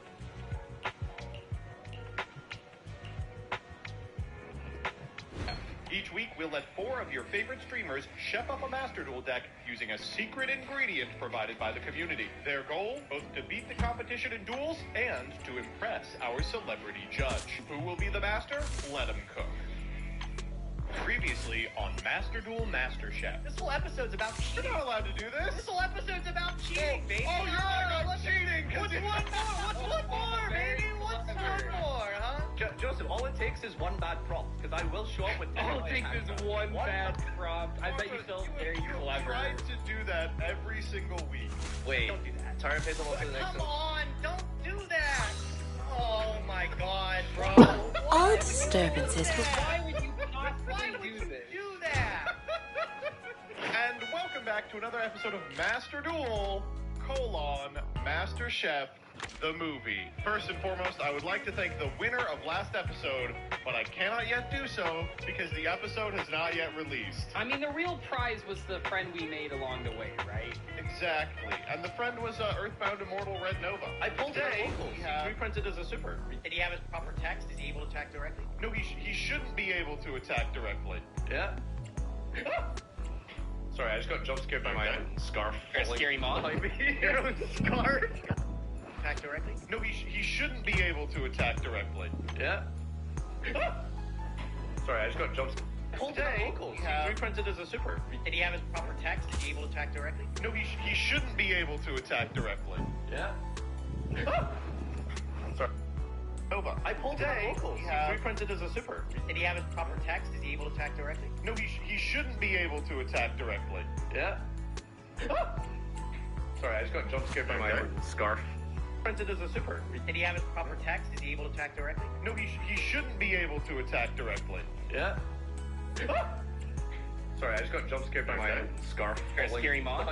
Each week, we'll let 4 of your favorite streamers chef up a Master Duel deck using a secret ingredient provided by the community. Their goal, both to beat the competition in duels and to impress our celebrity judge. Who will be the master? Let him cook. Previously on Master Duel Master Chef. This whole episode's about cheating. You're not allowed to do this. This whole episode's about cheating, baby. Oh, you're not about cheating. What's one more? What's one more, baby? What's one more, huh? Joseph, all it takes is one bad prompt, because I will show up with... All it takes is one bad prompt. I bet you felt very clever. You tried to do that every single week. Wait, Don't do that. Tara pays almost to the next Come one. on, don't do that. Oh my God, bro. All disturbances will Why would you possibly do this? back to another episode of Master Duel, Master Chef, the movie. First and foremost, I would like to thank the winner of last episode, but I cannot yet do so because the episode has not yet released. I mean, the real prize was the friend we made along the way, right? Exactly. And the friend was Earthbound Immortal Red Nova. I pulled it Today, vocals. we have... He's reprinted as a super. Did he have his proper text? Is he able to attack directly? No, he shouldn't be able to attack directly. Yeah. Sorry, I just got jump scared by my own scarf. Or a scary moth. Your own scarf. Attack directly? No, he shouldn't be able to attack directly. Yeah. Sorry, I just got jump scared. Today, vocals. we have... He's reprinted as a super. Did he have his proper text? Is he able to attack directly? No, he shouldn't be able to attack directly. Yeah. Sorry. Nova. I pulled Today, vocals. we He's have... reprinted as a super. Did he have his proper text? Is he able to attack directly? No, he shouldn't be able to attack directly. Yeah. Sorry, I just got jump scared by my own scarf. Printed as a super. Did he have his proper text? Is he able to attack directly? No, he shouldn't be able to attack directly. Yeah. Sorry, I just got jump scared by my own scarf. Or a scary moth.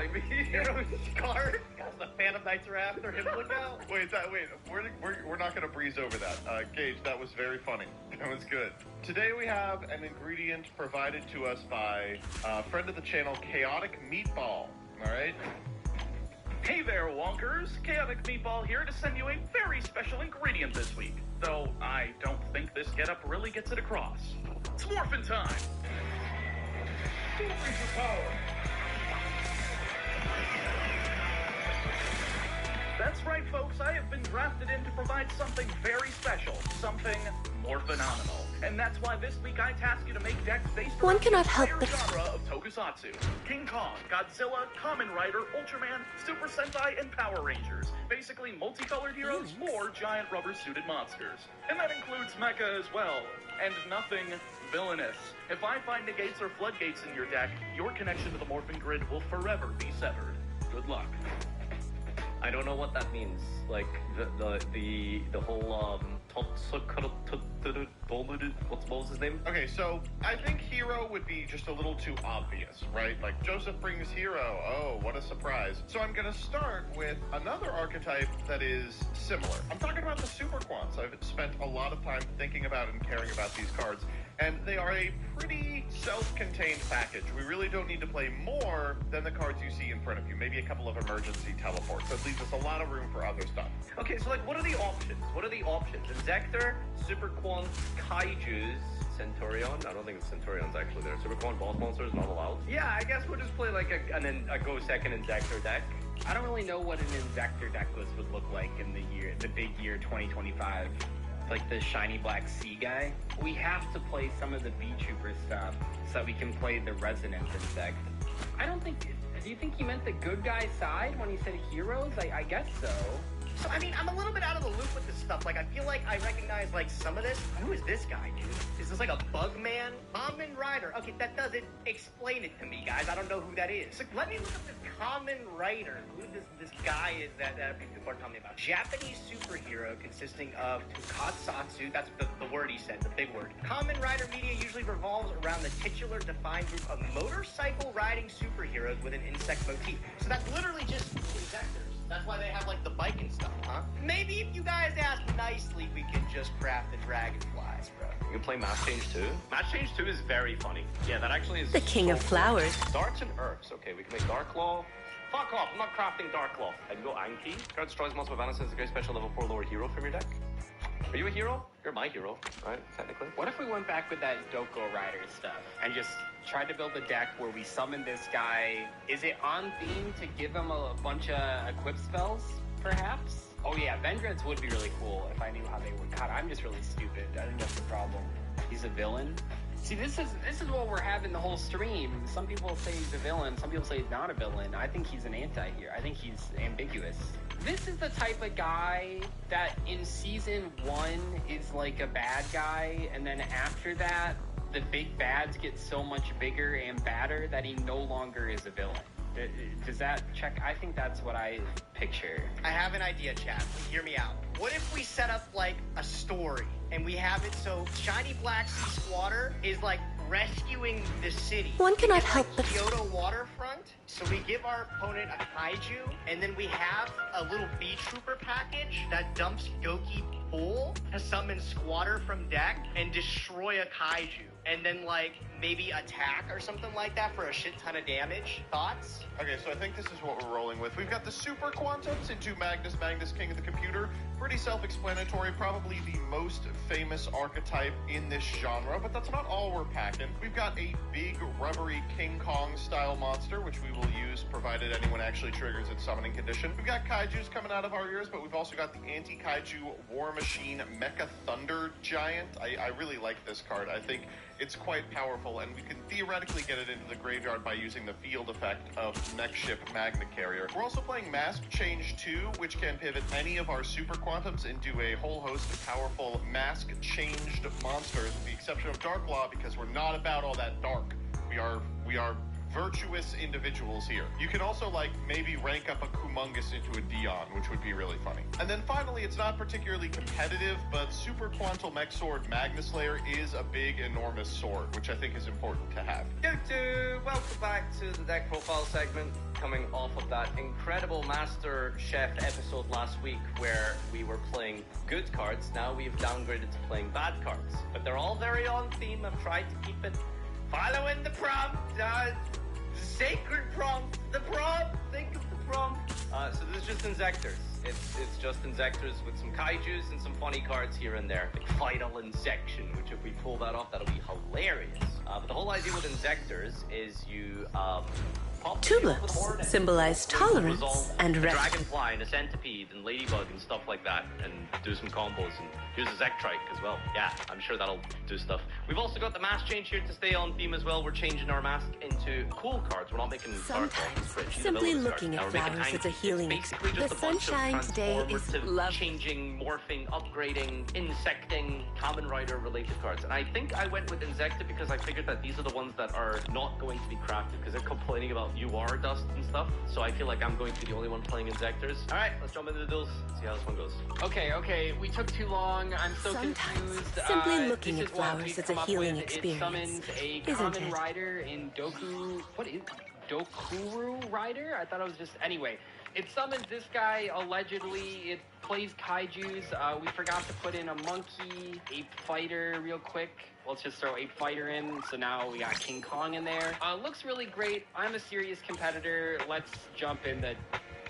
Your own scarf. The Phantom Knights are after him. Look out. Wait, we're not going to breeze over that. Gage, that was very funny. That was good. Today we have an ingredient provided to us by a friend of the channel, Chaotic Meatball. All right? Hey there, Wonkers! Chaotic Meatball here to send you a very special ingredient this week. Though I don't think this getup really gets it across. It's morphin' time! That's right, folks. I have been drafted in to provide something very special. Something more phenomenal. And that's why this week I task you to make decks based One around cannot the help entire but- genre of Tokusatsu. King Kong, Godzilla, Kamen Rider, Ultraman, Super Sentai, and Power Rangers. Basically multicolored heroes or giant rubber-suited monsters. And that includes mecha as well. And nothing villainous. If I find negates or floodgates in your deck, your connection to the Morphin Grid will forever be severed. Good luck. I don't know what that means. Like the whole what was his name? Okay, so I think Hero would be just a little too obvious, right? Like Joseph brings Hero. Oh, what a surprise. So I'm gonna start with another archetype that is similar. I'm talking about the Super Quants. I've spent a lot of time thinking about and caring about these cards, and they are a pretty self-contained package. We really don't need to play more than the cards you see in front of you. Maybe a couple of emergency teleports. That leaves us a lot of room for other stuff. Okay, so like, what are the options? What are the options? Inzektor, Super Quant, Kaijus, Centurion. I don't think the Centurion's actually there. Super Quant boss monsters not allowed. Yeah, I guess we'll just play like a go second Inzektor deck. I don't really know what an Inzektor deck list would look like in the big year 2025. Like the shiny black sea guy. We have to play some of the V-Trooper stuff so that we can play the Resonant Insect. I don't think... Do you think he meant the good guy side when he said heroes? I guess so. So, I mean, I'm a little bit out of the loop with this stuff. Like, I feel like I recognize, like, some of this. Who is this guy, dude? Is this like a bug man? Kamen Rider. Okay, that doesn't explain it to me, guys. I don't know who that is. So let me look up this Kamen Rider. Who this guy is that people are telling me about. Japanese superhero consisting of Tokusatsu. That's the word he said, the big word. Kamen Rider media usually revolves around the titular defined group of motorcycle-riding superheroes with an insect motif. So that's literally just insectors. That's why they have, like, the bike and stuff, huh? Maybe if you guys ask nicely, we can just craft the dragonflies, bro. You can play Match Change 2. Match Change 2 is very funny. Yeah, that actually is... The King of Flowers. Darts and Earths. Okay, we can make Dark Claw. Fuck off, I'm not crafting Dark Claw. I can go Anki. Card destroys multiple balances. A great special level 4 lower hero from your deck. Are you a hero? You're my hero, right? Technically. What if we went back with that Doko Rider stuff and just tried to build a deck where we summon this guy? Is it on theme to give him a bunch of equip spells, perhaps? Oh yeah, Vendreads would be really cool if I knew how they would. God, I'm just really stupid. I think that's the problem. He's a villain. See, this is what we're having the whole stream. Some people say he's a villain. Some people say he's not a villain. I think he's an anti here. I think he's ambiguous. This is the type of guy that in season 1 is like a bad guy, and then after that, the big bads get so much bigger and badder that he no longer is a villain. Does that check? I think that's what I picture. I have an idea, chat. Hear me out. What if we set up, like, a story, and we have it so Shiny Black Sea Squatter is, like, rescuing the city. One cannot It's help like but Kyoto waterfront. So we give our opponent a kaiju, and then we have a little bee trooper package that dumps Goki Pool to summon Squatter from deck and destroy a kaiju. And then, like, maybe attack or something like that for a shit ton of damage. Thoughts? Okay, so I think this is what we're rolling with. We've got the Super Quantums into Magnus, King of the Computer. Pretty self-explanatory, probably the most famous archetype in this genre, but that's not all we're packing. We've got a big, rubbery King Kong-style monster, which we will use provided anyone actually triggers its summoning condition. We've got kaijus coming out of our ears, but we've also got the anti-kaiju War Machine Mecha Thunder Giant. I really like this card. I think it's quite powerful, and we can theoretically get it into the graveyard by using the field effect of Next Ship Magna Carrier. We're also playing Mask Change 2, which can pivot any of our Super Quantums into a whole host of powerful mask-changed monsters, with the exception of Dark Law, because we're not about all that dark. We are virtuous individuals here. You can also, like, maybe rank up a Kumungus into a Dion, which would be really funny. And then finally, it's not particularly competitive, but Super Quantal Mech Sword Magnus Slayer is a big, enormous sword, which I think is important to have. Welcome back to the deck profile segment, coming off of that incredible Master Chef episode last week where we were playing good cards. Now we've downgraded to playing bad cards, but they're all very on theme. I've tried to keep it following the prompt, sacred prompt, the prompt, think of the prompt. So this is just Insectors. It's just Insectors with some kaijus and some funny cards here and there. Like Final Insection, which if we pull that off, that'll be hilarious. But the whole idea with Insectors is you pop tulips symbolize tolerance and a rest. dragonfly and a centipede and ladybug and stuff like that, and do some combos. And here's a Zektrike as well. Yeah, I'm sure that'll do stuff. We've also got the mask change here to stay on theme as well. We're changing our mask into cool cards. We're not making Sometimes simply looking at flowers is a healing experience. The sunshine today is lovely. Changing, morphing, upgrading, insecting, Kamen Rider related cards. And I think I went with Insecta because I figured that these are the ones that are not going to be crafted because they're complaining about UR dust and stuff. So I feel like I'm going to be the only one playing Insectors. All right, let's jump into the duels. See how this one goes. Okay, we took too long. I'm so confused. Simply looking at flowers is a healing experience. It summons a Kamen Rider in Dokuru Rider? I thought it was just... Anyway, it summons this guy, allegedly. It plays kaijus. We forgot to put in a monkey, Ape Fighter real quick. Let's just throw Ape Fighter in. So now we got King Kong in there. Looks really great. I'm a serious competitor. Let's jump in the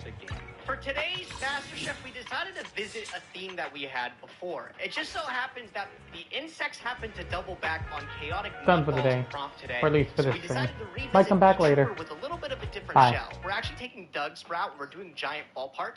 game. For today's Master Chef, we decided to visit a theme that we had before. It just so happens that the insects happen to double back on Chaotic Done for Meatball's today. prompt today. Or at least for So this we stream. decided to revisit Might come back each later. trooper with a little bit of a different Bye. shell. We're actually taking Doug's route. We're doing Giant Ballpark.